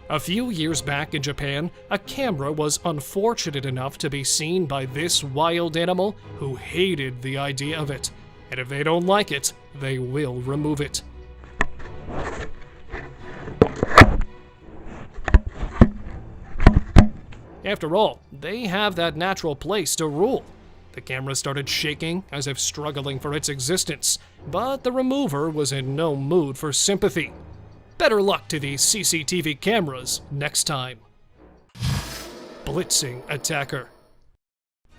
A few years back in Japan, a camera was unfortunate enough to be seen by this wild animal who hated the idea of it. And if they don't like it, they will remove it. After all, they have that natural place to rule. The camera started shaking as if struggling for its existence, but the remover was in no mood for sympathy. Better luck to these CCTV cameras next time. Blitzing attacker.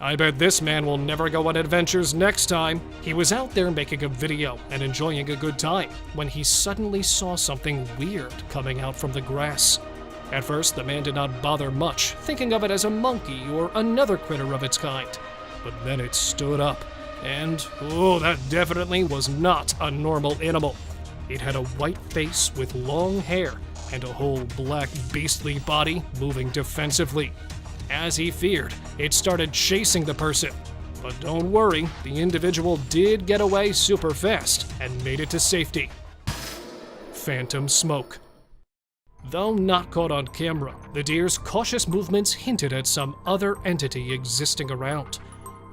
I bet this man will never go on adventures next time. He was out there making a video and enjoying a good time when he suddenly saw something weird coming out from the grass. At first, the man did not bother much, thinking of it as a monkey or another critter of its kind. But then it stood up, and oh, that definitely was not a normal animal. It had a white face with long hair and a whole black beastly body moving defensively. As he feared, it started chasing the person. But don't worry, the individual did get away super fast and made it to safety. Phantom smoke. Though not caught on camera, the deer's cautious movements hinted at some other entity existing around.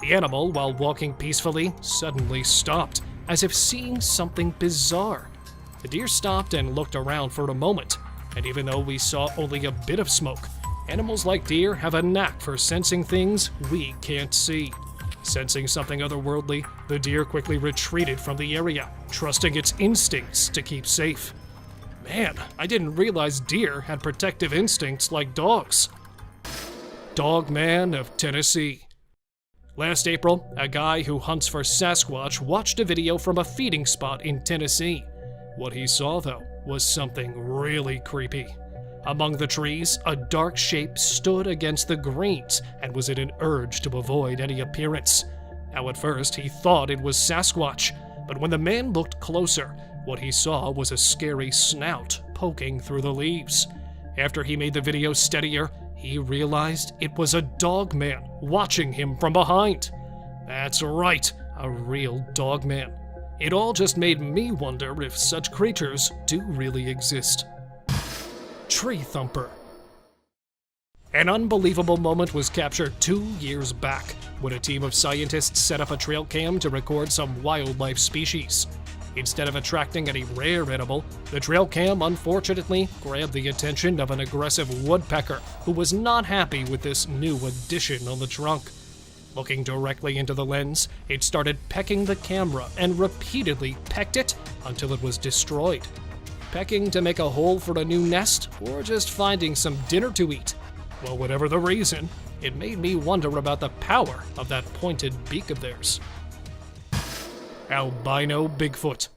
The animal, while walking peacefully, suddenly stopped, as if seeing something bizarre. The deer stopped and looked around for a moment, and even though we saw only a bit of smoke, animals like deer have a knack for sensing things we can't see. Sensing something otherworldly, the deer quickly retreated from the area, trusting its instincts to keep safe. Man, I didn't realize deer had protective instincts like dogs. Dogman of Tennessee. Last April, a guy who hunts for Sasquatch watched a video from a feeding spot in Tennessee. What he saw, though, was something really creepy. Among the trees, a dark shape stood against the greens and was in an urge to avoid any appearance. Now, at first, he thought it was Sasquatch, but when the man looked closer, what he saw was a scary snout poking through the leaves. After he made the video steadier, he realized it was a dogman watching him from behind. That's right, a real dogman. It all just made me wonder if such creatures do really exist. Tree thumper. An unbelievable moment was captured 2 years back when a team of scientists set up a trail cam to record some wildlife species. Instead of attracting any rare animal, the trail cam unfortunately grabbed the attention of an aggressive woodpecker who was not happy with this new addition on the trunk. Looking directly into the lens, it started pecking the camera and repeatedly pecked it until it was destroyed. Pecking to make a hole for a new nest, or just finding some dinner to eat? Well, whatever the reason, it made me wonder about the power of that pointed beak of theirs. Albino Bigfoot.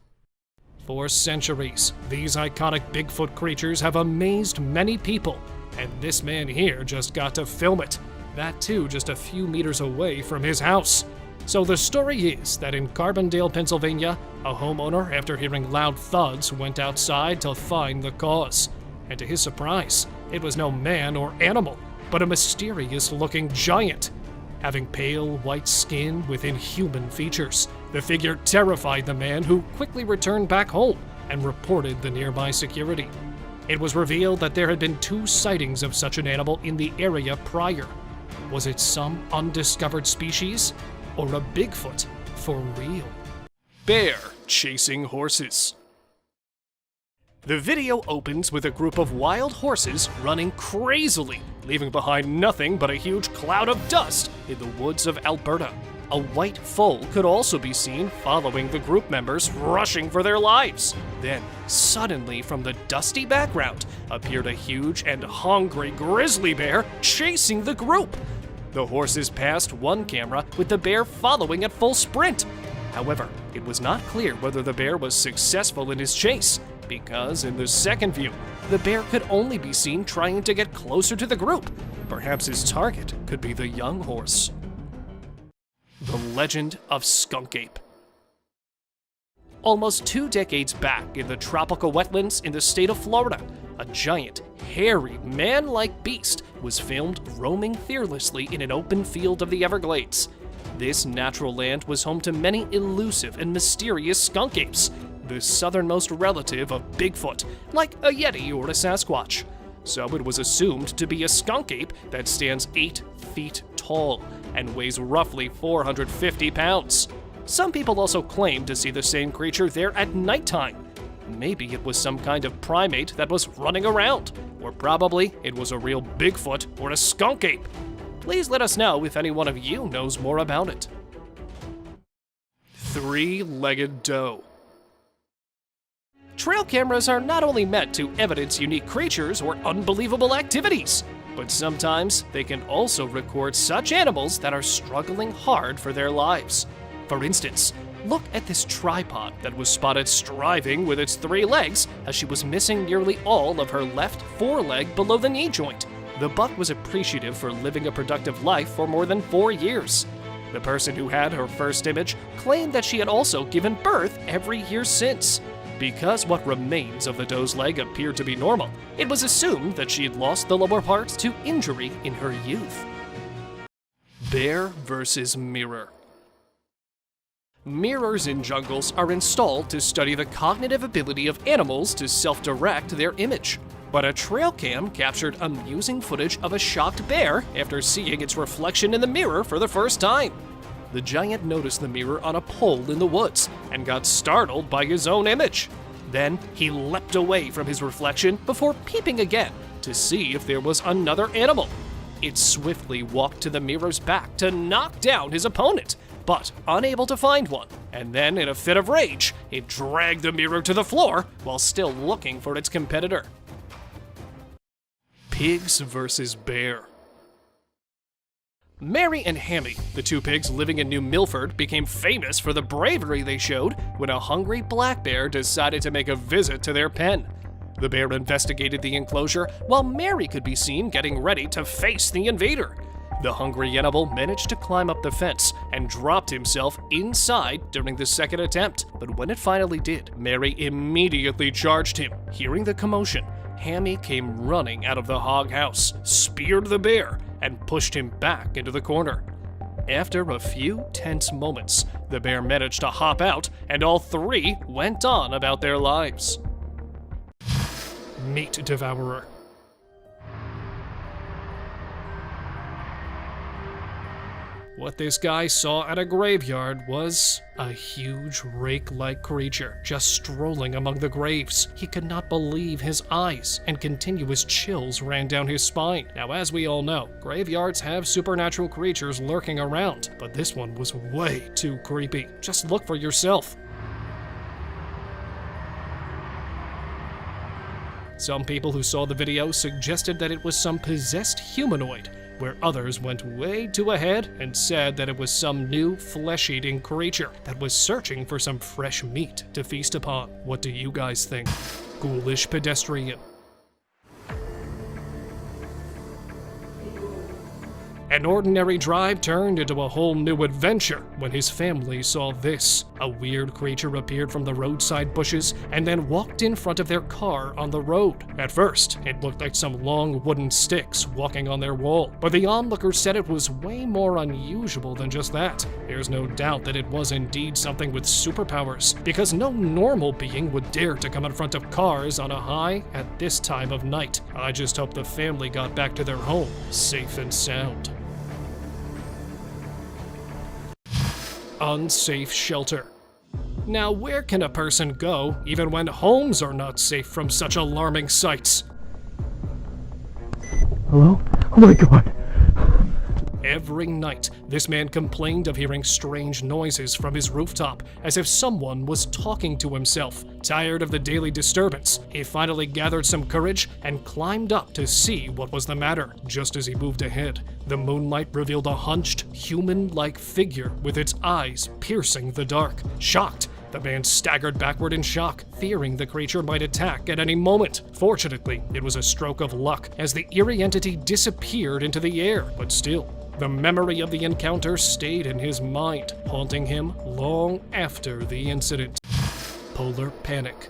For centuries, these iconic Bigfoot creatures have amazed many people, and this man here just got to film it. That too just a few meters away from his house. So the story is that in Carbondale, Pennsylvania, a homeowner, after hearing loud thuds, went outside to find the cause. And to his surprise, it was no man or animal, but a mysterious-looking giant. Having pale white skin with inhuman features, the figure terrified the man, who quickly returned back home and reported the nearby security. It was revealed that there had been 2 sightings of such an animal in the area prior. Was it some undiscovered species? Or a Bigfoot for real? Bear chasing horses. The video opens with a group of wild horses running crazily, leaving behind nothing but a huge cloud of dust in the woods of Alberta. A white foal could also be seen following the group members, rushing for their lives. Then, suddenly from the dusty background, appeared a huge and hungry grizzly bear chasing the group. The horses passed one camera with the bear following at full sprint. However, it was not clear whether the bear was successful in his chase, because in the second view, the bear could only be seen trying to get closer to the group. Perhaps his target could be the young horse. The Legend of Skunk Ape. Almost 2 decades back, in the tropical wetlands in the state of Florida, a giant, hairy, man-like beast was filmed roaming fearlessly in an open field of the Everglades. This natural land was home to many elusive and mysterious skunk apes, the southernmost relative of Bigfoot, like a Yeti or a Sasquatch. So it was assumed to be a skunk ape that stands 8 feet tall and weighs roughly 450 pounds. Some people also claim to see the same creature there at nighttime. Maybe it was some kind of primate that was running around, or probably it was a real Bigfoot or a skunk ape. Please let us know if any one of you knows more about it. 3-legged doe. Trail cameras are not only meant to evidence unique creatures or unbelievable activities, but sometimes they can also record such animals that are struggling hard for their lives. For instance, look at this tripod that was spotted striving with its 3 legs as she was missing nearly all of her left foreleg below the knee joint. The buck was appreciative for living a productive life for more than 4 years. The person who had her first image claimed that she had also given birth every year since. Because what remains of the doe's leg appeared to be normal, it was assumed that she had lost the lower part to injury in her youth. Bear versus mirror. Mirrors in jungles are installed to study the cognitive ability of animals to self-direct their image. But a trail cam captured amusing footage of a shocked bear after seeing its reflection in the mirror for the first time. The giant noticed the mirror on a pole in the woods and got startled by his own image. Then he leapt away from his reflection before peeping again to see if there was another animal. It swiftly walked to the mirror's back to knock down his opponent, but unable to find one. And then, in a fit of rage, it dragged the mirror to the floor while still looking for its competitor. Pigs versus bear. Mary and Hammy, the two pigs living in New Milford, became famous for the bravery they showed when a hungry black bear decided to make a visit to their pen. The bear investigated the enclosure while Mary could be seen getting ready to face the invader. The hungry animal managed to climb up the fence and dropped himself inside during the second attempt. But when it finally did, Mary immediately charged him. Hearing the commotion, Hammy came running out of the hog house, speared the bear, and pushed him back into the corner. After a few tense moments, the bear managed to hop out, and all three went on about their lives. Meat devourer. What this guy saw at a graveyard was a huge rake-like creature just strolling among the graves. He could not believe his eyes, and continuous chills ran down his spine. Now, as we all know, graveyards have supernatural creatures lurking around, but this one was way too creepy. Just look for yourself. Some people who saw the video suggested that it was some possessed humanoid, where others went way too ahead and said that it was some new flesh-eating creature that was searching for some fresh meat to feast upon. What do you guys think? Ghoulish pedestrian. An ordinary drive turned into a whole new adventure when his family saw this. A weird creature appeared from the roadside bushes and then walked in front of their car on the road. At first, it looked like some long wooden sticks walking on their wall, but the onlookers said it was way more unusual than just that. There's no doubt that it was indeed something with superpowers, because no normal being would dare to come in front of cars on a high at this time of night. I just hope the family got back to their home safe and sound. Unsafe shelter. Now, where can a person go even when homes are not safe from such alarming sights? Hello? Oh my god. Every night, this man complained of hearing strange noises from his rooftop, as if someone was talking to himself. Tired of the daily disturbance, he finally gathered some courage and climbed up to see what was the matter. Just as he moved ahead, the moonlight revealed a hunched, human-like figure with its eyes piercing the dark. Shocked, the man staggered backward in shock, fearing the creature might attack at any moment. Fortunately, it was a stroke of luck, as the eerie entity disappeared into the air, but still, the memory of the encounter stayed in his mind, haunting him long after the incident. Polar panic.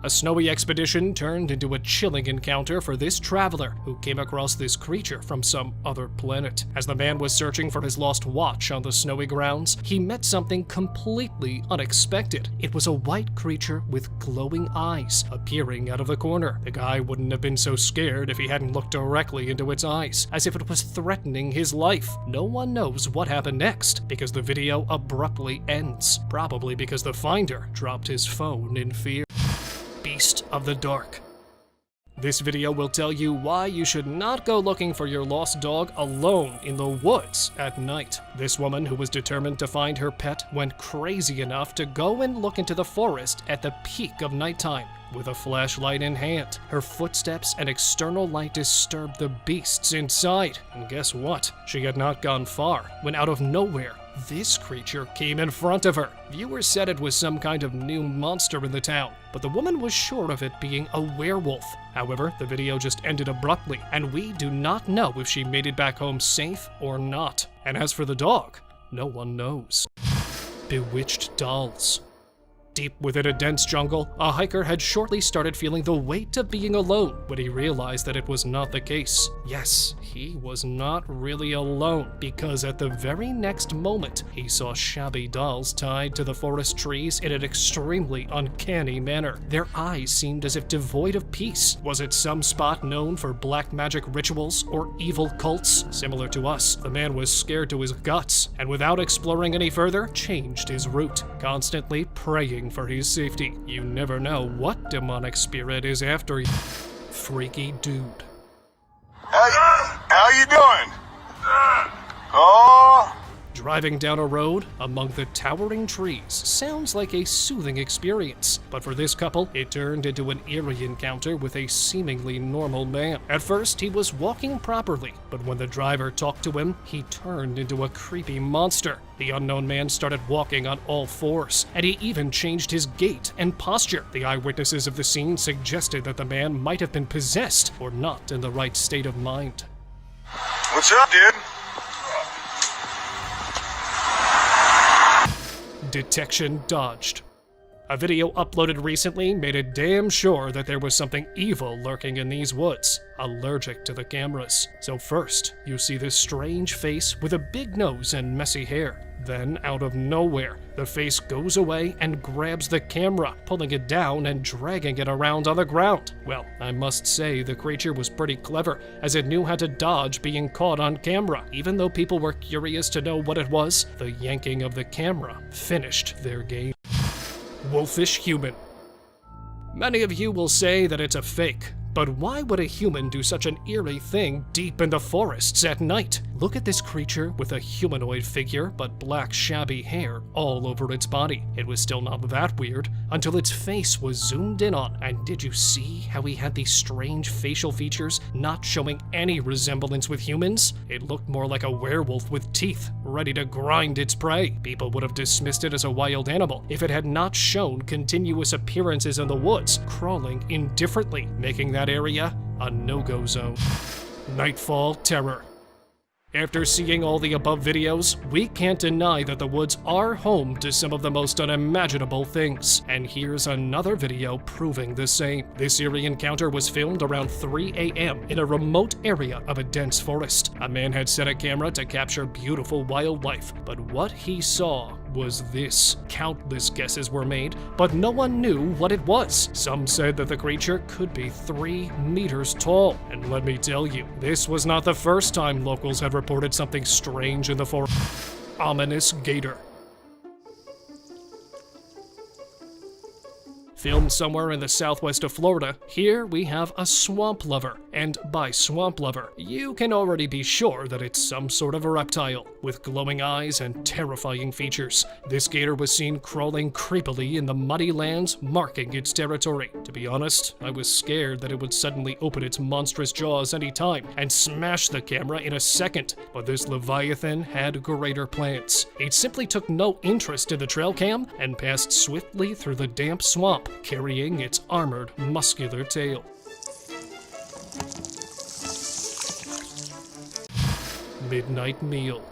A snowy expedition turned into a chilling encounter for this traveler who came across this creature from some other planet. As the man was searching for his lost watch on the snowy grounds, he met something completely unexpected. It was a white creature with glowing eyes appearing out of the corner. The guy wouldn't have been so scared if he hadn't looked directly into its eyes, as if it was threatening his life. No one knows what happened next, because the video abruptly ends, probably because the finder dropped his phone in fear. Beast of the Dark. This video will tell you why you should not go looking for your lost dog alone in the woods at night. This woman, who was determined to find her pet, went crazy enough to go and look into the forest at the peak of nighttime. With a flashlight in hand, her footsteps and external light disturbed the beasts inside. And guess what? She had not gone far when out of nowhere, this creature came in front of her. Viewers said it was some kind of new monster in the town, but the woman was sure of it being a werewolf. However, the video just ended abruptly, and we do not know if she made it back home safe or not. And as for the dog, no one knows. Bewitched dolls. Deep within a dense jungle, a hiker had shortly started feeling the weight of being alone when he realized that it was not the case. Yes, he was not really alone, because at the very next moment, he saw shabby dolls tied to the forest trees in an extremely uncanny manner. Their eyes seemed as if devoid of peace. Was it some spot known for black magic rituals or evil cults? Similar to us, the man was scared to his guts, and without exploring any further, changed his route, constantly praying for his safety. You never know what demonic spirit is after you. Freaky dude. How you doing? Oh. Driving down a road among the towering trees sounds like a soothing experience, but for this couple, it turned into an eerie encounter with a seemingly normal man. At first, he was walking properly, but when the driver talked to him, he turned into a creepy monster. The unknown man started walking on all fours, and he even changed his gait and posture. The eyewitnesses of the scene suggested that the man might have been possessed or not in the right state of mind. What's up, dude? Detection dodged. A video uploaded recently made it damn sure that there was something evil lurking in these woods, allergic to the cameras. So first, you see this strange face with a big nose and messy hair. Then, out of nowhere, the face goes away and grabs the camera, pulling it down and dragging it around on the ground. Well, I must say the creature was pretty clever, as it knew how to dodge being caught on camera. Even though people were curious to know what it was, the yanking of the camera finished their game. Wolfish human. Many of you will say that it's a fake, but why would a human do such an eerie thing deep in the forests at night? Look at this creature with a humanoid figure but black shabby hair all over its body. It was still not that weird until its face was zoomed in on. And did you see how he had these strange facial features not showing any resemblance with humans? It looked more like a werewolf with teeth, ready to grind its prey. People would have dismissed it as a wild animal if it had not shown continuous appearances in the woods, crawling indifferently, making that area a no-go zone. Nightfall terror. After seeing all the above videos, we can't deny that the woods are home to some of the most unimaginable things. And here's another video proving the same. This eerie encounter was filmed around 3 a.m. in a remote area of a dense forest. A man had set a camera to capture beautiful wildlife, but what he saw was this. Countless guesses were made, but no one knew what it was. Some said that the creature could be 3 meters tall. And let me tell you, this was not the first time locals had reported something strange in the forest. Ominous gator. Filmed somewhere in the southwest of Florida, here we have a swamp lover. And by swamp lover, you can already be sure that it's some sort of a reptile, with glowing eyes and terrifying features. This gator was seen crawling creepily in the muddy lands, marking its territory. To be honest, I was scared that it would suddenly open its monstrous jaws anytime and smash the camera in a second, but this leviathan had greater plans. It simply took no interest in the trail cam and passed swiftly through the damp swamp, carrying its armored, muscular tail. Midnight meal.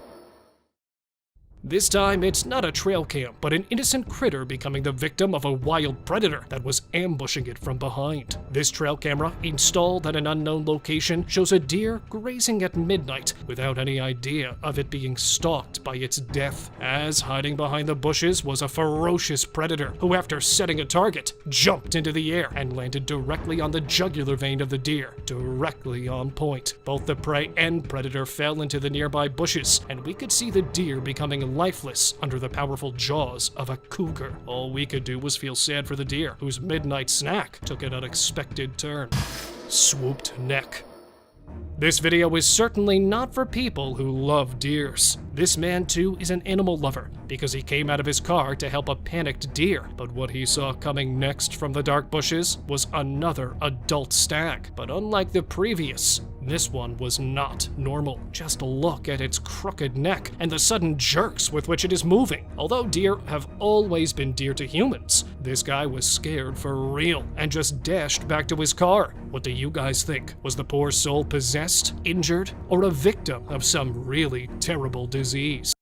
This time, it's not a trail cam, but an innocent critter becoming the victim of a wild predator that was ambushing it from behind. This trail camera, installed at an unknown location, shows a deer grazing at midnight without any idea of it being stalked by its death, as hiding behind the bushes was a ferocious predator who, after setting a target, jumped into the air and landed directly on the jugular vein of the deer, directly on point. Both the prey and predator fell into the nearby bushes, and we could see the deer becoming lifeless under the powerful jaws of a cougar. All we could do was feel sad for the deer, whose midnight snack took an unexpected turn. Swooped neck. This video is certainly not for people who love deers. This man too is an animal lover, because he came out of his car to help a panicked deer, but what he saw coming next from the dark bushes was another adult stag. But unlike the previous, this one was not normal. Just look at its crooked neck and the sudden jerks with which it is moving. Although deer have always been dear to humans, this guy was scared for real and just dashed back to his car. What do you guys think? Was the poor soul possessed, injured, or a victim of some really terrible disease?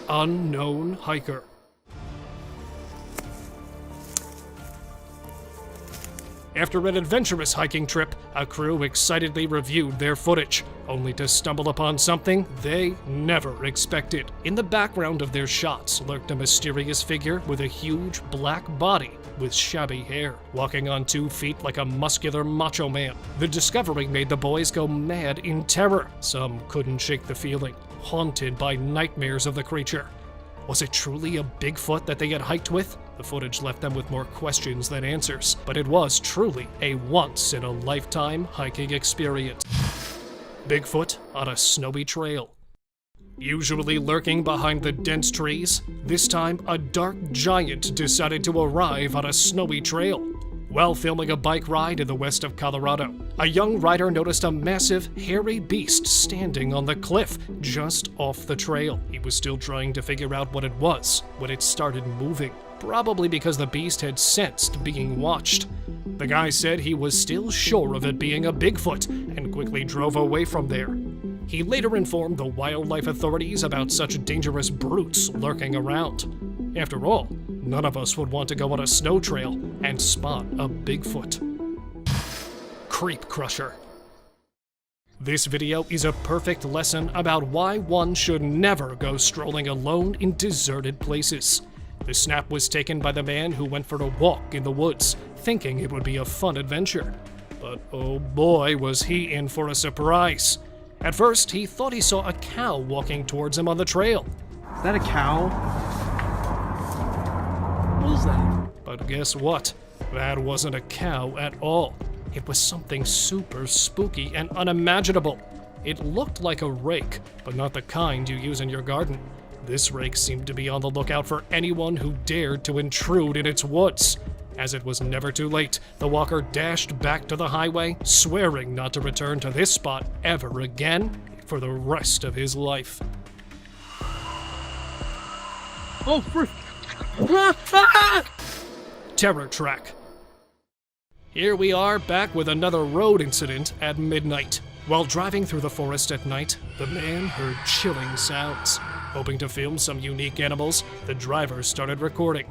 Unknown hiker. After an adventurous hiking trip, a crew excitedly reviewed their footage, only to stumble upon something they never expected. In the background of their shots lurked a mysterious figure with a huge black body with shabby hair, walking on 2 feet like a muscular macho man. The discovery made the boys go mad in terror. Some couldn't shake the feeling, haunted by nightmares of the creature. Was it truly a Bigfoot that they had hiked with? The footage left them with more questions than answers, but it was truly a once-in-a-lifetime hiking experience. Bigfoot on a snowy trail. Usually lurking behind the dense trees, this time a dark giant decided to arrive on a snowy trail. While filming a bike ride in the west of Colorado, a young rider noticed a massive, hairy beast standing on the cliff just off the trail. He was still trying to figure out what it was when it started moving, probably because the beast had sensed being watched. The guy said he was still sure of it being a Bigfoot and quickly drove away from there. He later informed the wildlife authorities about such dangerous brutes lurking around. After all, none of us would want to go on a snow trail and spot a Bigfoot. Creep Crusher. This video is a perfect lesson about why one should never go strolling alone in deserted places. The snap was taken by the man who went for a walk in the woods, thinking it would be a fun adventure. But oh boy, was he in for a surprise. At first, he thought he saw a cow walking towards him on the trail. Is that a cow? What is that? But guess what? That wasn't a cow at all. It was something super spooky and unimaginable. It looked like a rake, but not the kind you use in your garden. This rake seemed to be on the lookout for anyone who dared to intrude in its woods. As it was never too late, the walker dashed back to the highway, swearing not to return to this spot ever again for the rest of his life. Oh, frick! Terror Track. Here we are back with another road incident at midnight. While driving through the forest at night, the man heard chilling sounds. Hoping to film some unique animals, the driver started recording.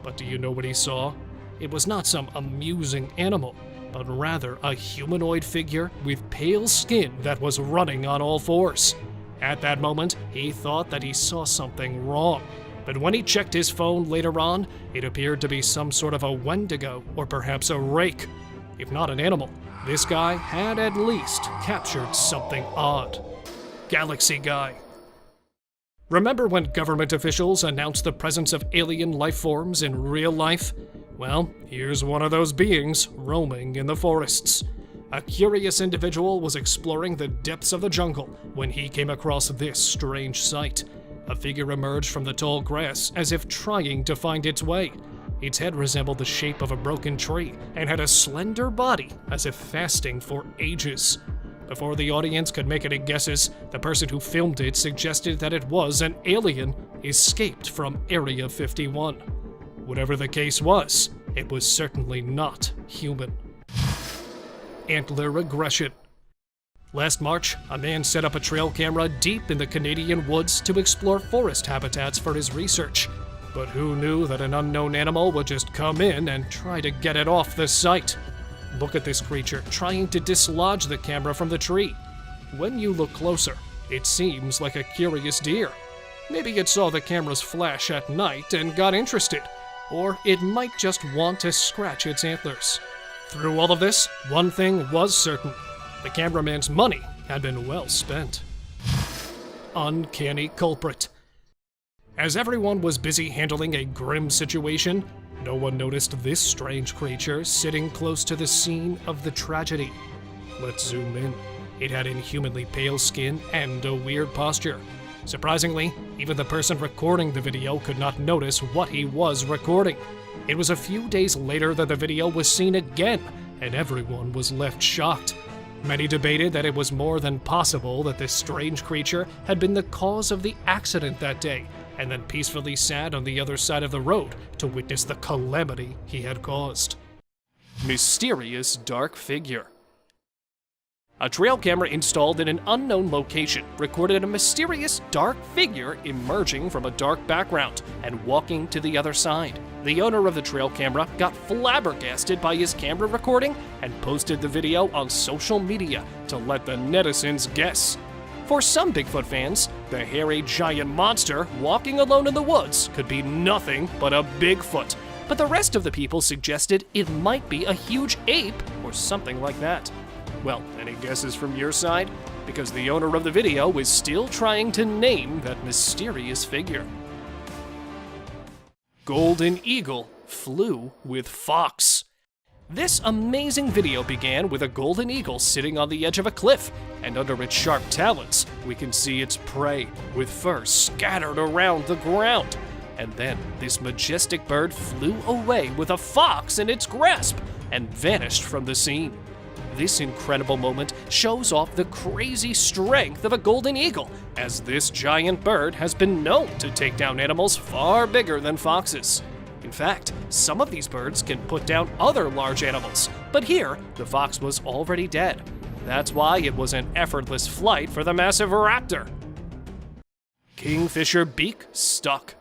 But do you know what he saw? It was not some amusing animal, but rather a humanoid figure with pale skin that was running on all fours. At that moment, he thought that he saw something wrong. But when he checked his phone later on, it appeared to be some sort of a Wendigo or perhaps a rake. If not an animal, this guy had at least captured something odd. Galaxy Guy. Remember when government officials announced the presence of alien life forms in real life? Well, here's one of those beings roaming in the forests. A curious individual was exploring the depths of the jungle when he came across this strange sight. A figure emerged from the tall grass as if trying to find its way. Its head resembled the shape of a broken tree and had a slender body as if fasting for ages. Before the audience could make any guesses, the person who filmed it suggested that it was an alien escaped from Area 51. Whatever the case was, it was certainly not human. Antler Regression. Last March, a man set up a trail camera deep in the Canadian woods to explore forest habitats for his research. But who knew that an unknown animal would just come in and try to get it off the site? Look at this creature trying to dislodge the camera from the tree. When you look closer, it seems like a curious deer. Maybe it saw the camera's flash at night and got interested, or it might just want to scratch its antlers. Through all of this, one thing was certain. The cameraman's money had been well spent. Uncanny Culprit. As everyone was busy handling a grim situation, no one noticed this strange creature sitting close to the scene of the tragedy. Let's zoom in. It had inhumanly pale skin and a weird posture. Surprisingly, even the person recording the video could not notice what he was recording. It was a few days later that the video was seen again, and everyone was left shocked. Many debated that it was more than possible that this strange creature had been the cause of the accident that day, and then peacefully sat on the other side of the road to witness the calamity he had caused. Mysterious dark figure. A trail camera installed in an unknown location recorded a mysterious dark figure emerging from a dark background and walking to the other side. The owner of the trail camera got flabbergasted by his camera recording and posted the video on social media to let the netizens guess. For some Bigfoot fans, the hairy giant monster walking alone in the woods could be nothing but a Bigfoot, but the rest of the people suggested it might be a huge ape or something like that. Well, any guesses from your side? Because the owner of the video is still trying to name that mysterious figure. Golden Eagle flew with fox. This amazing video began with a golden eagle sitting on the edge of a cliff and under its sharp talons, we can see its prey, with fur scattered around the ground. And then this majestic bird flew away with a fox in its grasp and vanished from the scene. This incredible moment shows off the crazy strength of a golden eagle, as this giant bird has been known to take down animals far bigger than foxes. In fact, some of these birds can put down other large animals, but here, the fox was already dead. That's why it was an effortless flight for the massive raptor. Kingfisher beak stuck.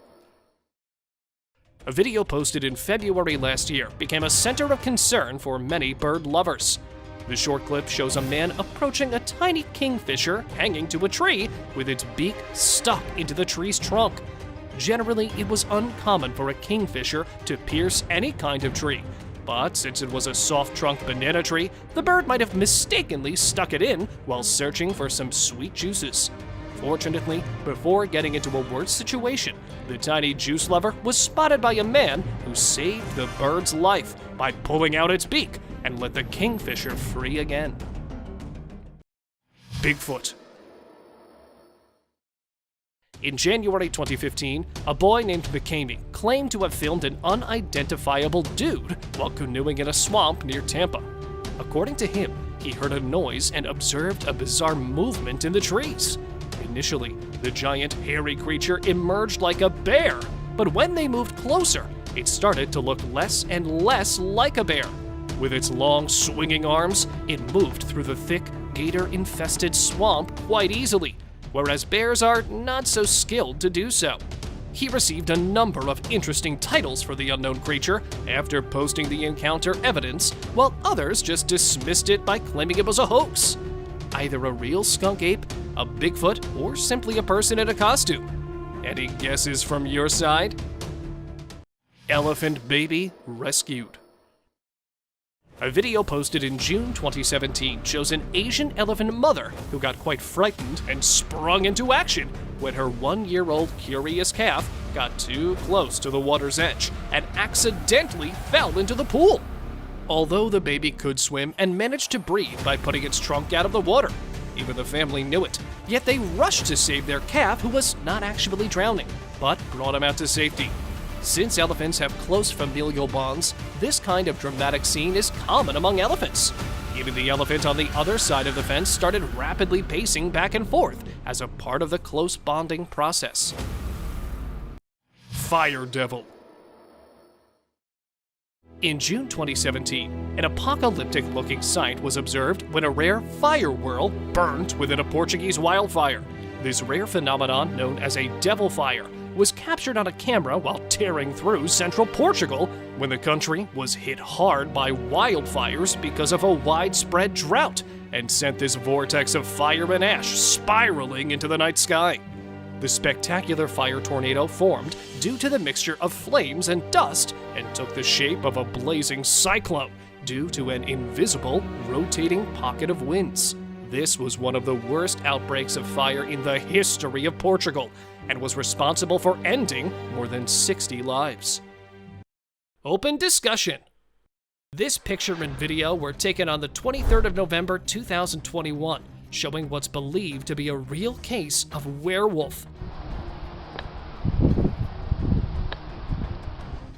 A video posted in February last year became a center of concern for many bird lovers. The short clip shows a man approaching a tiny kingfisher hanging to a tree with its beak stuck into the tree's trunk. Generally, it was uncommon for a kingfisher to pierce any kind of tree, but since it was a soft-trunked banana tree, the bird might have mistakenly stuck it in while searching for some sweet juices. Fortunately, before getting into a worse situation, the tiny juice lover was spotted by a man who saved the bird's life by pulling out its beak and let the kingfisher free again. Bigfoot. In January 2015, a boy named McCamey claimed to have filmed an unidentifiable dude while canoeing in a swamp near Tampa. According to him, he heard a noise and observed a bizarre movement in the trees. Initially, the giant hairy creature emerged like a bear, but when they moved closer, it started to look less and less like a bear. With its long, swinging arms, it moved through the thick, gator-infested swamp quite easily, whereas bears are not so skilled to do so. He received a number of interesting titles for the unknown creature after posting the encounter evidence, while others just dismissed it by claiming it was a hoax. Either a real skunk ape, a Bigfoot, or simply a person in a costume. Any guesses from your side? Elephant baby rescued. A video posted in June 2017 shows an Asian elephant mother who got quite frightened and sprung into action when her 1-year-old curious calf got too close to the water's edge and accidentally fell into the pool. Although the baby could swim and managed to breathe by putting its trunk out of the water. Even the family knew it, yet they rushed to save their calf who was not actually drowning, but brought him out to safety. Since elephants have close familial bonds, this kind of dramatic scene is common among elephants. Even the elephant on the other side of the fence started rapidly pacing back and forth as a part of the close bonding process. Fire Devil. In June 2017, an apocalyptic-looking sight was observed when a rare fire whirl burnt within a Portuguese wildfire. This rare phenomenon, known as a devil fire, was captured on a camera while tearing through central Portugal when the country was hit hard by wildfires because of a widespread drought and sent this vortex of fire and ash spiraling into the night sky. The spectacular fire tornado formed due to the mixture of flames and dust and took the shape of a blazing cyclone due to an invisible, rotating pocket of winds. This was one of the worst outbreaks of fire in the history of Portugal and was responsible for ending more than 60 lives. Open discussion. This picture and video were taken on the 23rd of November 2021, showing what's believed to be a real case of werewolf.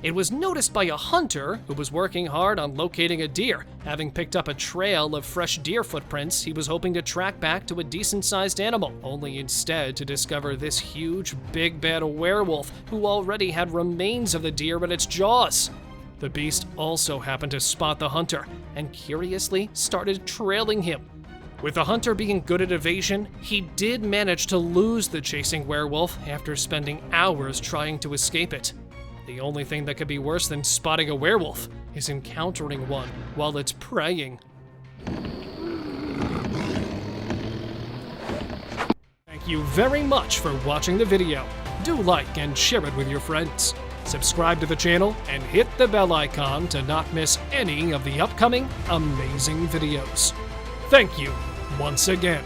It was noticed by a hunter who was working hard on locating a deer. Having picked up a trail of fresh deer footprints, he was hoping to track back to a decent-sized animal, only instead to discover this huge, big bad werewolf who already had remains of the deer in its jaws. The beast also happened to spot the hunter and curiously started trailing him. With the hunter being good at evasion, he did manage to lose the chasing werewolf after spending hours trying to escape it. The only thing that could be worse than spotting a werewolf is encountering one while it's preying. Thank you very much for watching the video. Do like and share it with your friends. Subscribe to the channel and hit the bell icon to not miss any of the upcoming amazing videos. Thank you once again.